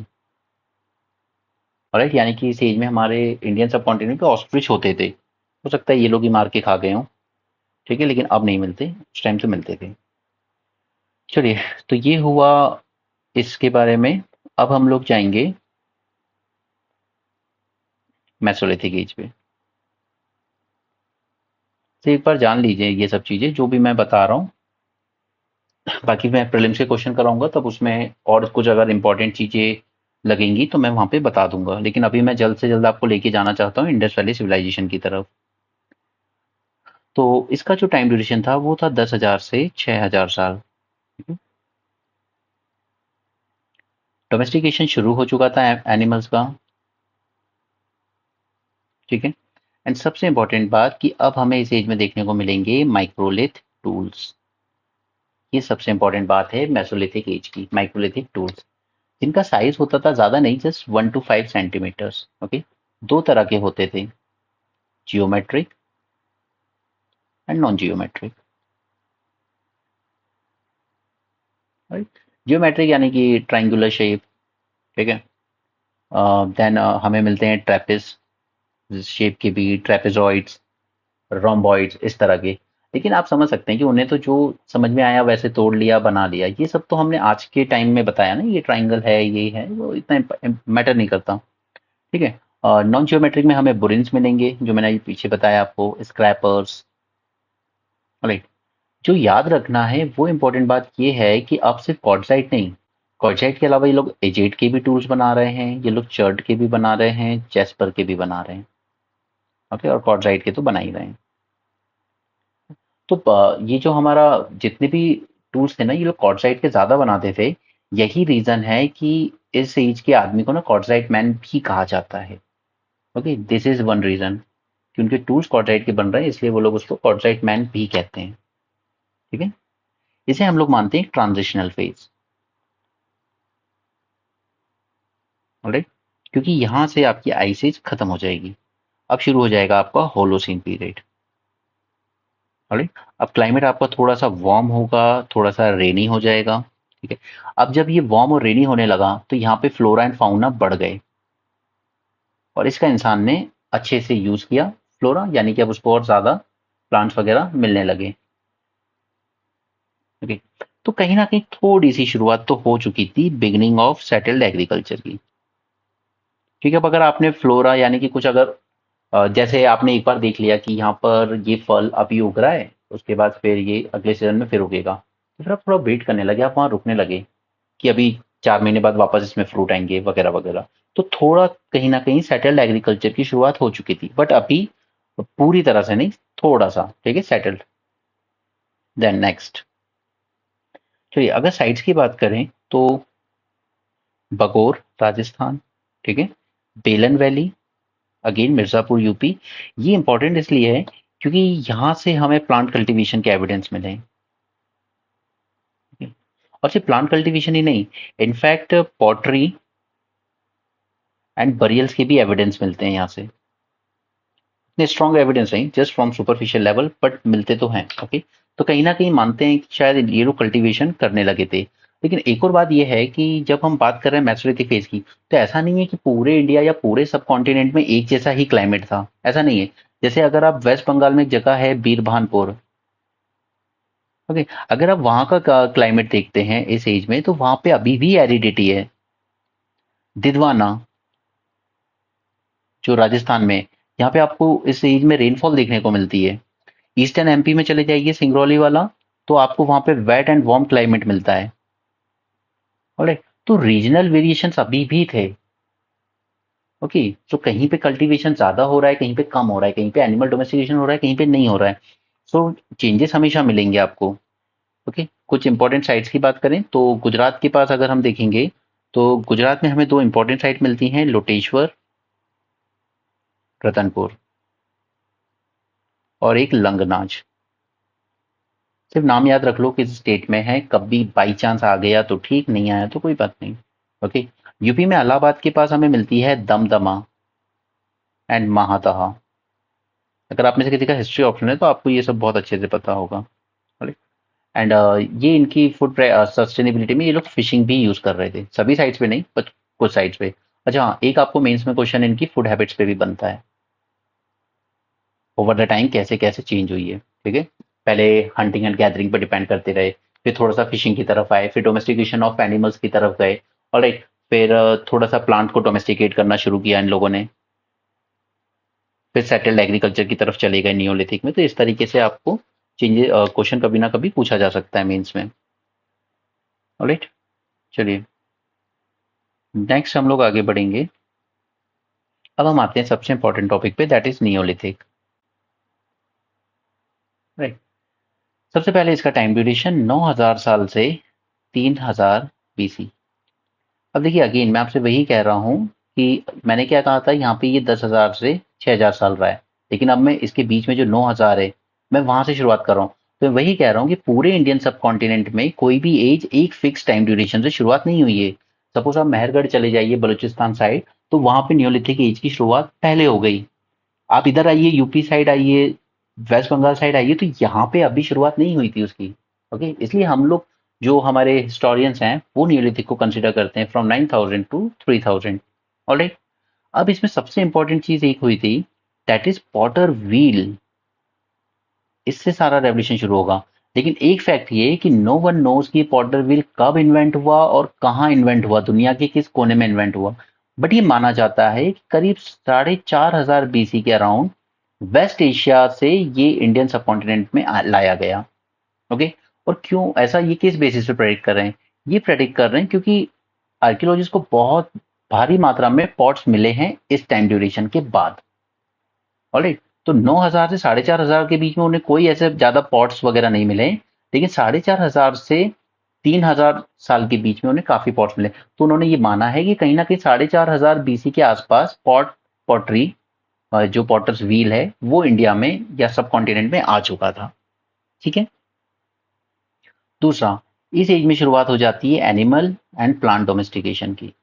[SPEAKER 1] राइट, यानी कि इस एज में हमारे इंडियन सब कॉन्टिनेंट पे ऑस्ट्रिच होते थे, हो सकता है ये लोग ही मार के खा गए हों। ठीक है, लेकिन अब नहीं मिलते, उस टाइम तो मिलते थे। चलिए, तो ये हुआ इसके बारे में। अब हम लोग जाएंगे मेसोलिथिक एज पे। तो एक बार जान लीजिए ये सब चीजें जो भी मैं बता रहा हूँ, बाकी मैं प्रीलिम्स के क्वेश्चन कराऊंगा तब उसमें और कुछ अगर इंपॉर्टेंट चीजें लगेंगी तो मैं वहां पे बता दूंगा, लेकिन अभी मैं जल्द से जल्द आपको लेके जाना चाहता हूँ इंडस वैली सिविलाइजेशन की तरफ। तो इसका जो टाइम ड्यूरेशन था वो था 10,000 से 6,000 साल। डोमेस्टिकेशन शुरू हो चुका था एनिमल्स का। ठीक है, एंड सबसे इंपॉर्टेंट बात कि अब हमें इस एज में देखने को मिलेंगे माइक्रोलिथ टूल्स। ये सबसे इंपॉर्टेंट बात है मेसोलिथिक एज की, माइक्रोलिथिक टूल्स, जिनका साइज होता था ज्यादा नहीं, जस्ट 1 to 5 सेंटीमीटर्स। ओके, दो तरह के होते थे, geometric and non geometric. Right, geometric यानी कि ट्राइंगुलर शेप। ठीक है, देन हमें मिलते हैं ट्रेपिस शेप के भी, ट्रेपेजॉइड्स, रोम्बॉइड्स, इस तरह के। लेकिन आप समझ सकते हैं कि उन्हें तो जो समझ में आया वैसे तोड़ लिया, बना लिया, ये सब तो हमने आज के टाइम में बताया ना, ये ट्राइंगल है, ये है, वो इतना मैटर नहीं करता। ठीक है, नॉन जियोमेट्रिक में हमें बुरिन्स मिलेंगे, जो मैंने अभी पीछे बताया आपको, स्क्रैपर्स। राइट, जो याद रखना है वो इम्पोर्टेंट बात ये है कि अब सिर्फ कॉर्डसाइट नहीं, कॉर्डसाइट के अलावा ये लोग एजेट के भी टूल्स बना रहे हैं, ये लोग चर्ट के भी बना रहे हैं, जेस्पर के भी बना रहे हैं। ओके, और कॉर्डसाइट के तो बना ही रहे हैं। तो ये जो हमारा जितने भी टूल्स थे ना, ये लोग कॉर्डसाइट के ज्यादा बनाते थे। यही रीजन है कि इस एज के आदमी को ना कॉर्डसाइट मैन भी कहा जाता है। Okay, this is one reason कि उनके टूल्स कॉर्डसाइट के बन रहे हैं, इसलिए वो लोग उसको कॉर्डसाइट मैन भी कहते हैं। ठीक है, इसे हम लोग मानते हैं ट्रांजिशनल फेज। ऑलराइट, क्योंकि यहां से आपकी आइस एज खत्म हो जाएगी, अब शुरू हो जाएगा आपका होलोसीन पीरियड। ऑलराइट, अब क्लाइमेट आपका थोड़ा सा वार्म होगा, थोड़ा सा रेनी हो जाएगा। ठीक है, अब जब ये वार्म और रेनी होने लगा तो यहाँ पे फ्लोरा एंड फाउना बढ़ गए, और इसका इंसान ने अच्छे से यूज किया, फ्लोरा यानी कि अब उसको और ज्यादा प्लांट्स वगैरह मिलने लगे। ओके, तो कहीं ना कहीं थोड़ी सी शुरुआत तो हो चुकी थी बिगिनिंग ऑफ सेटल्ड एग्रीकल्चर की। ठीक है, अब अगर आपने फ्लोरा यानी कि कुछ अगर जैसे आपने एक बार देख लिया कि यहाँ पर ये फल अभी उग रहा है, उसके बाद फिर ये अगले सीजन में फिर उगेगा, तो फिर आप थोड़ा वेट करने लगे, आप वहां रुकने लगे कि अभी 4 महीने बाद वापस इसमें फ्रूट आएंगे वगैरह वगैरह। तो थोड़ा कहीं ना कहीं सेटल्ड एग्रीकल्चर की शुरुआत हो चुकी थी, बट अभी पूरी तरह से नहीं, थोड़ा सा, ठीक है, सेटल्ड। देन नेक्स्ट, चलिए अगर साइट्स की बात करें तो बगोर राजस्थान, ठीक है, बेलन वैली, अगेन मिर्जापुर यूपी। ये इंपॉर्टेंट इसलिए है क्योंकि यहाँ से हमें प्लांट कल्टीवेशन के एविडेंस मिले हैं, ठीक है? और सिर्फ प्लांट कल्टीवेशन ही नहीं, इनफैक्ट पॉटरी एंड बरियल्स के भी एविडेंस मिलते हैं यहाँ से। इतने स्ट्रॉन्ग एविडेंस नहीं, just from superficial level, but मिलते तो हैं। ओके, तो कहीं ना कहीं मानते हैं कि शायद ये लोग कल्टीवेशन करने लगे थे। लेकिन एक और बात ये है कि जब हम बात कर रहे हैं मैच्योरिटी फेज की, तो ऐसा नहीं है कि पूरे इंडिया या पूरे सब कॉन्टिनेंट में एक जैसा ही क्लाइमेट था, ऐसा नहीं है। जैसे अगर आप वेस्ट बंगाल में एक जगह है बीरभानपुर, ओके, अगर आप वहां का क्लाइमेट देखते हैं इस एज में, तो वहां पे अभी भी एरिडिटी है। दिदवाना, जो राजस्थान में, यहाँ पे आपको इस एज में रेनफॉल देखने को मिलती है। ईस्टर्न एमपी में चले जाइए सिंगरौली वाला, तो आपको वहां पे वेट एंड वार्म क्लाइमेट मिलता है। ऑलराइट, तो रीजनल वेरिएशंस अभी भी थे। ओके, तो कहीं पे कल्टीवेशन ज्यादा हो रहा है, कहीं पे कम हो रहा है, कहीं पे एनिमल डोमेस्टिकेशन हो रहा है, कहीं पे नहीं हो रहा है। सो चेंजेस हमेशा मिलेंगे आपको। ओके, कुछ इंपॉर्टेंट साइट्स की बात करें तो गुजरात के पास अगर हम देखेंगे, तो गुजरात में हमें दो इंपॉर्टेंट साइट मिलती हैं, लोटेश्वर, रतनपुर, और एक लंगनाज। सिर्फ नाम याद रख लो किस स्टेट में है, कभी बाई चांस आ गया तो ठीक, नहीं आया तो कोई बात नहीं। ओके, यूपी में इलाहाबाद के पास हमें मिलती है दमदमा एंड महादहा। अगर आप में से किसी का हिस्ट्री ऑप्शन है तो आपको ये सब बहुत अच्छे से पता होगा। एंड ये इनकी फूड सस्टेनेबिलिटी में ये लोग फिशिंग भी यूज कर रहे थे, सभी साइड्स पे नहीं, बट कुछ साइड्स पे। अच्छा हाँ, एक आपको मेंस में क्वेश्चन इनकी फूड हैबिट्स पे भी बनता है, ओवर द टाइम कैसे कैसे चेंज हुई है, ठीक है। पहले हंटिंग एंड गैदरिंग पर डिपेंड करते रहे, फिर थोड़ा सा फिशिंग की तरफ आए, फिर डोमेस्टिकेशन ऑफ एनिमल्स की तरफ गए। ऑलराइट, फिर थोड़ा सा प्लांट को डोमेस्टिकेट करना शुरू किया इन लोगों ने, फिर सेटल्ड एग्रीकल्चर की तरफ चले गए नियोलिथिक में। तो इस तरीके से आपको चेंजेस क्वेश्चन कभी ना कभी पूछा जा सकता है मेंस में। ऑलराइट, चलिए नेक्स्ट हम लोग आगे बढ़ेंगे। अब हम आते हैं सबसे इंपॉर्टेंट टॉपिक पे, दैट इज नियोलिथिक। राइट, सबसे पहले इसका टाइम ड्यूरेशन 9000 साल से 3000 बीसी। अब देखिए अगेन मैं आपसे वही कह रहा हूँ कि मैंने क्या कहा था, यहाँ पे ये 10,000 से 6,000 साल रहा है, लेकिन अब मैं इसके बीच में जो 9,000 है, मैं वहां से शुरुआत कर रहा हूँ। तो मैं वही कह रहा हूँ कि पूरे इंडियन सब कॉन्टिनेंट में कोई भी एज एक फिक्स टाइम ड्यूरेशन से शुरुआत नहीं हुई है। सपोज आप मेहरगढ़ चले जाइए बलूचिस्तान साइड, तो वहां पे न्योलिथिक एज की शुरुआत पहले हो गई। आप इधर आइए यूपी साइड आइए, वेस्ट बंगाल साइड आइए, तो यहाँ पे अभी शुरुआत नहीं हुई थी उसकी। ओके, इसलिए हम लोग, जो हमारे हिस्टोरियंस हैं, वो नियोलिथिक को कंसिडर करते हैं फ्रॉम 9000 टू 3000। ऑलराइट, अब इसमें सबसे इंपॉर्टेंट चीज एक हुई थी, दैट इज पॉटर व्हील। इससे सारा रेवोल्यूशन शुरू होगा। लेकिन एक फैक्ट ये कि नो वन नोज कि पॉटर व्हील कब इन्वेंट हुआ और कहाँ इन्वेंट हुआ, दुनिया के किस कोने में इन्वेंट हुआ। बट ये माना जाता है कि करीब 4,500 बीसी के अराउंड वेस्ट एशिया से ये इंडियन सब कॉन्टिनेंट में लाया गया। ओके, और क्यों ऐसा, ये किस बेसिस पे प्रेडिक्ट कर रहे हैं? ये प्रेडिक्ट कर रहे हैं क्योंकि आर्कियोलॉजिस्ट को बहुत भारी मात्रा में पॉट्स मिले हैं इस टाइम ड्यूरेशन के बाद। ऑलराइट, तो 9,000 से 4,500 के बीच में उन्हें कोई ऐसे ज्यादा पॉट्स वगैरह नहीं मिले, लेकिन 4,500 से 3,000 साल के बीच में उन्हें काफी पॉट्स मिले। तो उन्होंने ये माना है कि कहीं ना कहीं 4,500 बीसी के आसपास पॉटरी, जो पॉटर्स व्हील है, वो इंडिया में या सब कॉन्टिनेंट में आ चुका था। ठीक है, दूसरा, इस एज में शुरुआत हो जाती है एनिमल एंड प्लांट डोमेस्टिकेशन की।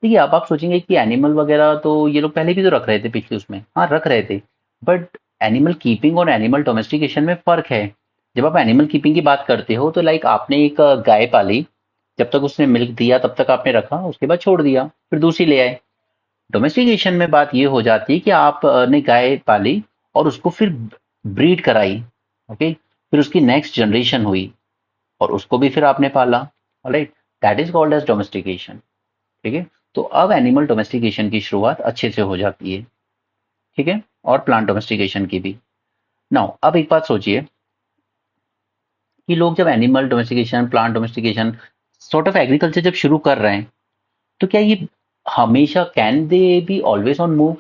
[SPEAKER 1] देखिए, अब आप सोचेंगे कि एनिमल वगैरह तो ये लोग पहले भी तो रख रहे थे, पिछले उसमें हाँ रख रहे थे, बट एनिमल कीपिंग और एनिमल डोमेस्टिकेशन में फर्क है। जब आप एनिमल कीपिंग की बात करते हो तो लाइक आपने एक गाय पाली, जब तक उसने मिल्क दिया तब तक आपने रखा, उसके बाद छोड़ दिया, फिर दूसरी ले आए। डोमेस्टिकेशन में बात ये हो जाती है कि आपने गाय पाली और उसको फिर ब्रीड कराई, ओके, फिर उसकी नेक्स्ट जनरेशन हुई और उसको भी फिर आपने पाला। Alright, that is called as domestication. ठीक है, तो अब एनिमल डोमेस्टिकेशन की शुरुआत अच्छे से हो जाती है। ठीक है, और प्लांट डोमेस्टिकेशन की भी। नाउ अब एक बात सोचिए, कि लोग जब animal domestication, plant domestication, sort of agriculture जब शुरू कर रहे हैं, तो क्या ये हमेशा can they be always on move?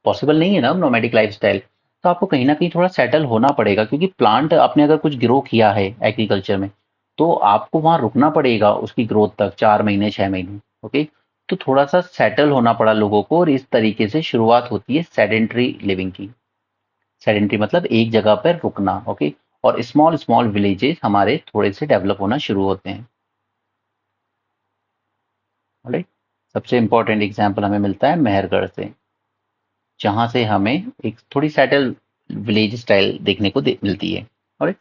[SPEAKER 1] Possible नहीं है ना नोमैडिक लाइफस्टाइल। तो आपको कहीं ना कहीं थोड़ा सेटल होना पड़ेगा, क्योंकि प्लांट आपने अगर कुछ ग्रो किया है एग्रीकल्चर में, तो आपको वहां रुकना पड़ेगा उसकी ग्रोथ तक, 4 महीने 6 महीने। ओके, तो थोड़ा सा सेटल होना पड़ा लोगों को, और इस तरीके से शुरुआत होती है सेडेंट्री लिविंग की। सेडेंट्री मतलब एक जगह पर रुकना। ओके, और स्मॉल स्मॉल विलेजेस हमारे थोड़े से डेवलप होना शुरू होते हैं। राइट। सबसे इंपॉर्टेंट एग्जाम्पल हमें मिलता है मेहरगढ़ से, जहां से हमें एक थोड़ी सेटल विलेज स्टाइल देखने को मिलती है। और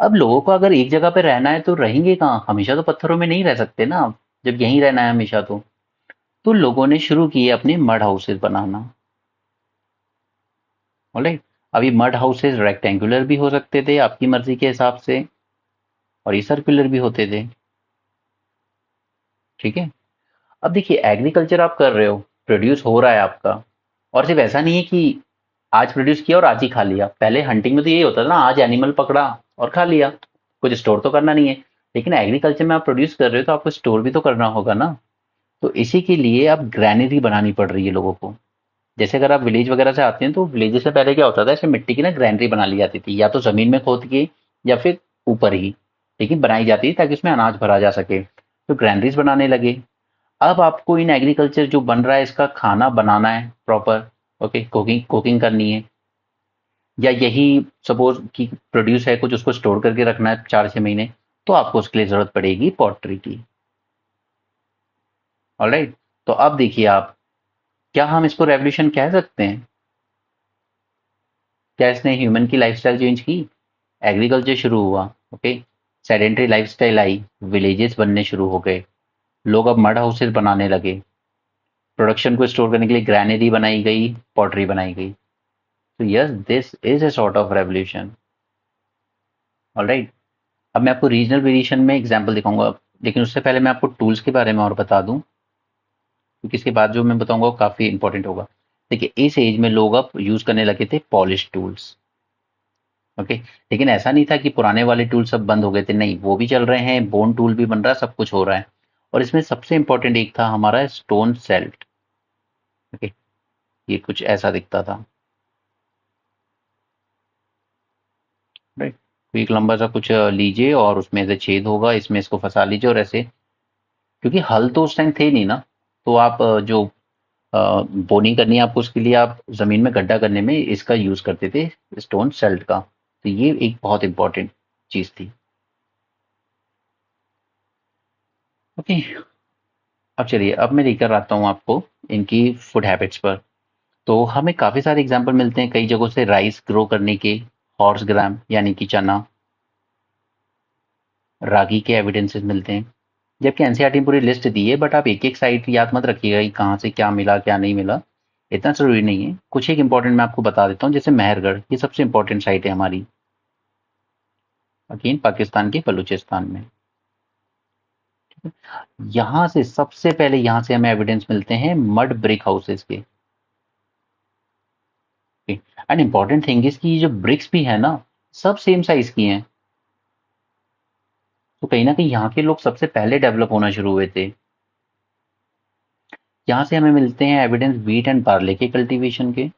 [SPEAKER 1] अब लोगों को अगर एक जगह पे रहना है तो रहेंगे कहाँ? हमेशा तो पत्थरों में नहीं रह सकते ना, जब यहीं रहना है हमेशा तो लोगों ने शुरू किए अपने मड हाउसेस बनाना। ऑलराइट। अभी मड हाउसेस रेक्टेंगुलर भी हो सकते थे आपकी मर्जी के हिसाब से, और ये सर्कुलर भी होते थे। ठीक है। अब देखिए, एग्रीकल्चर आप कर रहे हो, प्रोड्यूस हो रहा है आपका, और सिर्फ ऐसा नहीं है कि आज प्रोड्यूस किया और आज ही खा लिया। पहले हंटिंग में तो यही होता था ना, आज एनिमल पकड़ा और खा लिया, कुछ स्टोर तो करना नहीं है। लेकिन एग्रीकल्चर में आप प्रोड्यूस कर रहे हो तो आपको स्टोर भी तो करना होगा ना। तो इसी के लिए अब ग्रैनरी बनानी पड़ रही है लोगों को। जैसे अगर आप विलेज वगैरह से आते हैं, तो विलेज से पहले क्या होता था, ऐसे मिट्टी की ना ग्रैनरी बना ली जाती थी, या तो जमीन में खोद के या फिर ऊपर ही, लेकिन बनाई जाती थी ताकि उसमें अनाज भरा जा सके। तो ग्रैनरीज बनाने लगे। अब आपको इन एग्रीकल्चर जो बन रहा है, इसका खाना बनाना है प्रॉपर। ओके, कुकिंग कुकिंग करनी है, या यही सपोज कि प्रोड्यूस है कुछ, उसको स्टोर करके रखना है 4 6 महीने, तो आपको उसके लिए जरूरत पड़ेगी पॉटरी की। ऑलराइट। तो अब देखिए आप, क्या हम इसको रेवोल्यूशन कह सकते हैं? क्या इसने ह्यूमन की लाइफस्टाइल चेंज की? एग्रीकल्चर शुरू हुआ। ओके, सेडेंट्री लाइफस्टाइल आई, विलेजेस बनने शुरू हो गए, लोग अब मड हाउसेस बनाने लगे, प्रोडक्शन को स्टोर करने के लिए ग्रैनरी बनाई गई, पॉटरी बनाई गई। तो yes, this is a sort of revolution. Alright. अब मैं आपको रीजनल वेरिएशन में एग्जांपल दिखाऊंगा, लेकिन उससे पहले मैं आपको टूल्स के बारे में और बता दूं, क्योंकि इसके बाद जो मैं बताऊंगा वो काफी इंपॉर्टेंट होगा। देखिए, इस एज में लोग अब यूज करने लगे थे पॉलिश टूल्स। ओके, लेकिन ऐसा नहीं था कि पुराने वाले टूल सब बंद हो गए थे, नहीं, वो भी चल रहे हैं, बोन टूल भी बन रहा है, सब कुछ हो रहा है। और इसमें सबसे इंपॉर्टेंट एक था हमारा स्टोन सेल्ट। ओके, ये कुछ ऐसा दिखता था। राइट। तो एक लंबा सा कुछ लीजिए, और उसमें से छेद होगा, इसमें इसको फंसा लीजिए, और ऐसे, क्योंकि हल तो उस टाइम थे नहीं ना, तो आप जो बोनी करनी है आपको, उसके लिए आप जमीन में गड्ढा करने में इसका यूज करते थे, स्टोन सेल्ट का। तो ये एक बहुत इंपॉर्टेंट चीज थी। ओके, अब चलिए, अब मैं लेकर आता हूँ आपको इनकी फूड हैबिट्स पर। तो हमें काफी सारे एग्जाम्पल मिलते हैं कई जगहों से राइस ग्रो करने के, हॉर्स ग्राम यानी कि चना, रागी के एविडेंसेस मिलते हैं। जबकि एनसीईआरटी ने पूरी लिस्ट दी है, बट आप एक एक साइट याद मत रखिएगा कि कहाँ से क्या मिला क्या नहीं मिला, इतना जरूरी नहीं है। कुछ एक इंपॉर्टेंट मैं आपको बता देता हूँ, जैसे मेहरगढ़, ये सबसे इंपॉर्टेंट साइट है हमारी, अगेन पाकिस्तान के बलूचिस्तान में। यहाँ से सबसे पहले, यहाँ से हमें एविडेंस मिलते हैं मड ब्रिक हाउसेस के। एंड इंपॉर्टेंट थिंग इज कि ये जो ब्रिक्स भी है ना, सब सेम साइज की हैं। तो कहीं ना कहीं यहाँ के लोग सबसे पहले डेवलप होना शुरू हुए थे। यहाँ से हमें मिलते हैं एविडेंस व्हीट एंड बार्ले के कल्टीवेशन के।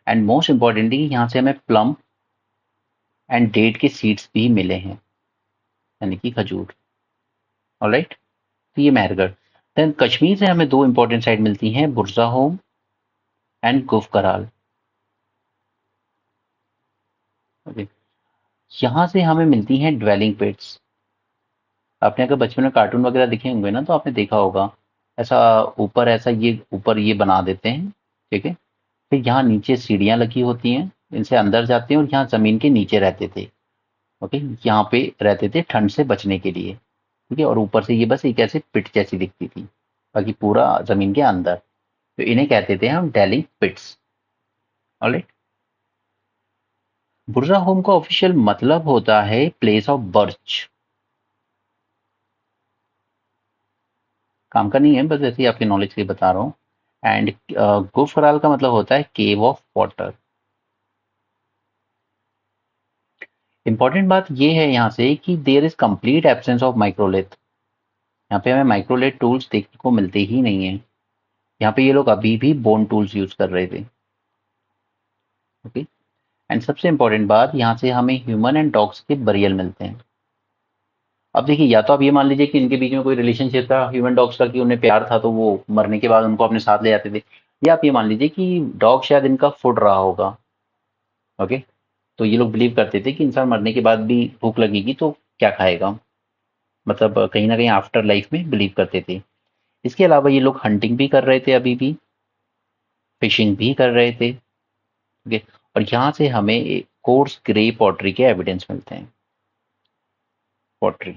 [SPEAKER 1] एंड मोस्ट इंपॉर्टेंटली, यहाँ से हमें प्लम एंड डेट के सीड्स भी मिले हैं, यानी कि खजूर। ऑलराइट। तो ये मेहरगढ़। देन कश्मीर से हमें दो इंपॉर्टेंट साइट मिलती हैं, बुरजा होम एंड गुफकराल। ओके, यहाँ से हमें मिलती हैं ड्वेलिंग पिट्स। आपने अगर बचपन में कार्टून वगैरह देखे होंगे ना, तो आपने देखा होगा, ऐसा ऊपर, ऐसा ये ऊपर ये बना देते हैं। ठीक है। फिर यहाँ नीचे सीढ़ियाँ लगी होती हैं, इनसे अंदर जाते हैं, और यहाँ जमीन के नीचे रहते थे। ओके, यहाँ पे रहते थे ठंड से बचने के लिए। ठीक है, और ऊपर से ये बस एक ऐसे पिट जैसी दिखती थी, बाकी पूरा जमीन के अंदर। तो इन्हें कहते थे हम डेलिंग पिट्स। ऑलराइट। बुर्जा होम का ऑफिशियल मतलब होता है प्लेस ऑफ बर्च। काम का नहीं है, बस ऐसे ही आपकी नॉलेज के लिए बता रहा हूँ। एंड गुफराल का मतलब होता है केव ऑफ वाटर। इंपॉर्टेंट बात ये है यहाँ से कि there is complete absence of microlith. यहाँ पे हमें माइक्रोलिथ टूल्स देखने को मिलते ही नहीं है। यहाँ पे ये लोग अभी भी बोन टूल्स यूज कर रहे थे। ओके। एंड सबसे इंपॉर्टेंट बात, यहाँ से हमें ह्यूमन एंड डॉग्स के बरियल मिलते हैं। अब देखिए, या तो आप ये मान लीजिए कि इनके बीच में कोई रिलेशनशिप था ह्यूमन डॉग्स का, कि उन्हें प्यार था तो वो मरने के बाद उनको अपने साथ ले जाते थे, या आप ये मान लीजिए कि डॉग शायद इनका फूड रहा होगा। ओके। तो ये लोग बिलीव करते थे कि इंसान मरने के बाद भी भूख लगेगी तो क्या खाएगा, मतलब कहीं ना कहीं आफ्टर लाइफ में बिलीव करते थे। इसके अलावा ये लोग हंटिंग भी कर रहे थे अभी भी, फिशिंग भी कर रहे थे। ओके। और यहाँ से हमें कोर्स ग्रे पॉटरी के एविडेंस मिलते हैं। पॉटरी।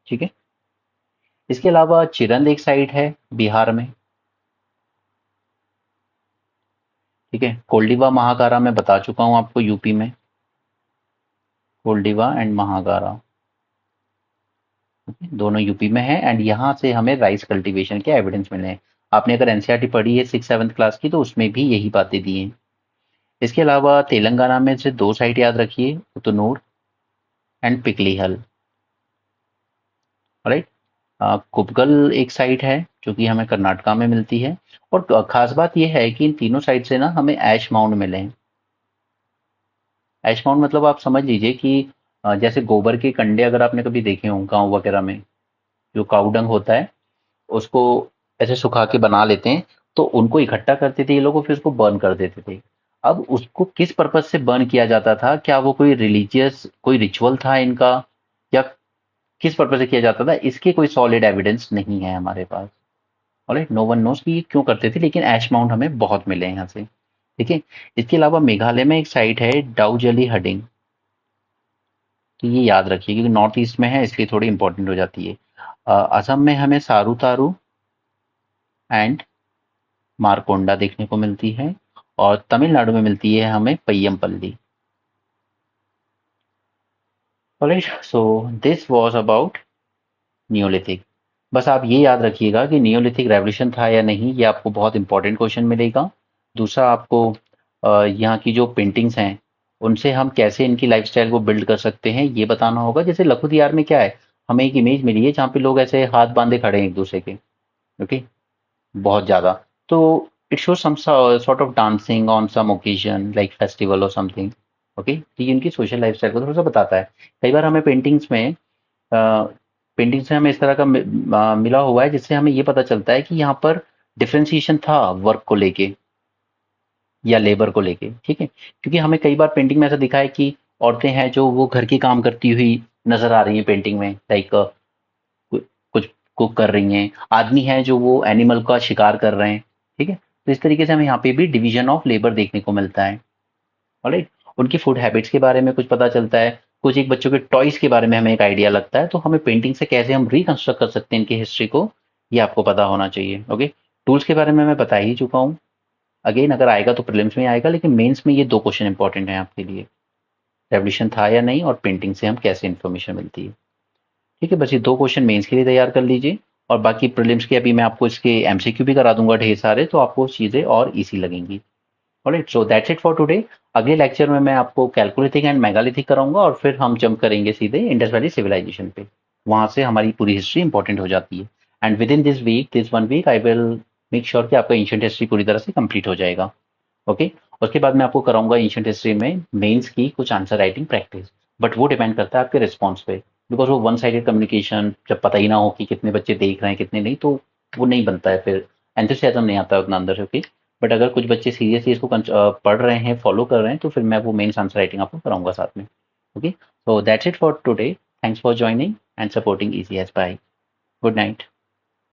[SPEAKER 1] ठीक है। इसके अलावा चिरंद एक साइट है बिहार में। ठीक है। कोल्डिवा महागारा मैं बता चुका हूँ आपको, यूपी में। कोल्डिवा एंड महागारा दोनों यूपी में है। एंड यहाँ से हमें राइस कल्टीवेशन के एविडेंस मिले हैं। आपने अगर एनसीईआरटी पढ़ी है 6th 7th क्लास की, तो उसमें भी यही बातें दी हैं। इसके अलावा तेलंगाना में से दो साइट याद रखिए, उतनूर एंड पिकलीहल। राइट। कुबगल एक साइट है जो कि हमें कर्नाटका में मिलती है। और खास बात यह है कि इन तीनों साइट से ना हमें ऐश माउंड मिले हैं। ऐश माउंट मतलब आप समझ लीजिए कि जैसे गोबर के कंडे अगर आपने कभी देखे हों गांव वगैरह में, जो काऊ डंग होता है, उसको ऐसे सुखा के बना लेते हैं, तो उनको इकट्ठा करते थे ये लोग और फिर उसको बर्न कर देते थे। अब उसको किस पर्पज से बर्न किया जाता था, क्या वो कोई रिलीजियस कोई रिचुअल था इनका, या किस पर्पज से किया जाता था, इसके कोई सॉलिड एविडेंस नहीं है हमारे पास। ऑलराइट, नो वन नोस कि ये क्यों करते थे, लेकिन ऐश माउंट हमें बहुत मिले हैं यहाँ से। ठीक है। इसके अलावा मेघालय में एक साइट है डाउजली हडिंग। तो ये याद रखिए क्योंकि नॉर्थ ईस्ट में है, इसलिए थोड़ी इंपॉर्टेंट हो जाती है। असम में हमें सारू तारू एंड मारकोंडा देखने को मिलती है। और तमिलनाडु में मिलती है हमें Paiyampalli. Alright, so this was about neolithic. बस आप ये याद रखिएगा कि नियोलिथिक रेवोल्यूशन था या नहीं, ये आपको बहुत इंपॉर्टेंट क्वेश्चन मिलेगा। दूसरा, आपको यहाँ की जो पेंटिंग्स हैं उनसे हम कैसे इनकी लाइफस्टाइल को बिल्ड कर सकते हैं ये बताना होगा। जैसे लखुत यार में क्या है, हमें एक इमेज मिली है जहाँ पे लोग ऐसे हाथ बांधे खड़े हैं एक दूसरे के। ओके। बहुत ज़्यादा। तो it shows some sort of dancing on some occasion like festival और समथिंग। ओके। तो ये उनकी सोशल लाइफस्टाइल को थोड़ा सा बताता है। कई बार हमें पेंटिंग्स में पेंटिंग से हमें इस तरह का मिला हुआ है जिससे हमें ये पता चलता है कि यहाँ पर डिफरेंशिएशन था वर्क को लेके या लेबर को लेके। ठीक है। क्योंकि हमें कई बार पेंटिंग में ऐसा दिखा है कि औरतें हैं जो वो घर के काम करती हुई नजर आ रही हैं पेंटिंग में, लाइक कुछ कुक कर रही हैं। आदमी हैं जो वो एनिमल का शिकार कर रहे हैं। ठीक है। तो इस तरीके से हमें यहाँ पे भी डिवीजन ऑफ लेबर देखने को मिलता है। ऑलराइट। उनकी फूड हैबिट्स के बारे में कुछ पता चलता है। कुछ एक बच्चों के टॉयज के बारे में हमें एक आइडिया लगता है। तो हमें पेंटिंग से कैसे हम रिकंस्ट्रक्ट कर सकते हैं इनकी हिस्ट्री को, ये आपको पता होना चाहिए। ओके। टूल्स के बारे में मैं बता ही चुका हूँ। अगेन अगर आएगा तो प्रीलिम्स में आएगा, लेकिन मेंस में ये दो क्वेश्चन इंपॉर्टेंट हैं आपके लिए, रेवोल्यूशन था या नहीं और पेंटिंग से हम कैसे इन्फॉर्मेशन मिलती है। ठीक है। बस ये दो क्वेश्चन मेंस के लिए तैयार कर लीजिए, और बाकी प्रीलिम्स के अभी मैं आपको इसके एमसीक्यू भी करा दूंगा ढेर सारे, तो आपको चीज़ें और ईजी लगेंगी। Alright, so that's it for today. अगले लेक्चर में मैं आपको कैलकुलिथिक एंड मेगालिथिक कराऊंगा और फिर हम जंप करेंगे सीधे इंडस वैली सिविलाइजेशन पे। वहां से हमारी पूरी हिस्ट्री इंपॉर्टेंट हो जाती है। And within this week, दिस 1 week, I will make sure कि आपका एंशिएंट हिस्ट्री पूरी तरह से कंप्लीट हो जाएगा। ओके। उसके बाद मैं आपको कराऊंगा एंशिएंट हिस्ट्री में मेंस की कुछ आंसर राइटिंग प्रैक्टिस। बट वो डिपेंड करता है आपके रिस्पॉन्स पे, बिकॉज वो वन साइडेड कम्युनिकेशन जब पता ही ना हो कि कितने बच्चे देख रहे हैं कितने नहीं, तो वो नहीं बनता है, फिर एंथुसियाज्म नहीं आता है उतना अंदर से। ओके। बट अगर कुछ बच्चे सीरियसली इसको पढ़ रहे हैं, फॉलो कर रहे हैं, तो फिर मैं वो मेंस आंसर राइटिंग आपको कराऊंगा साथ में। Okay. So that's it for today. Thanks for joining and supporting ECS। Bye. Good night.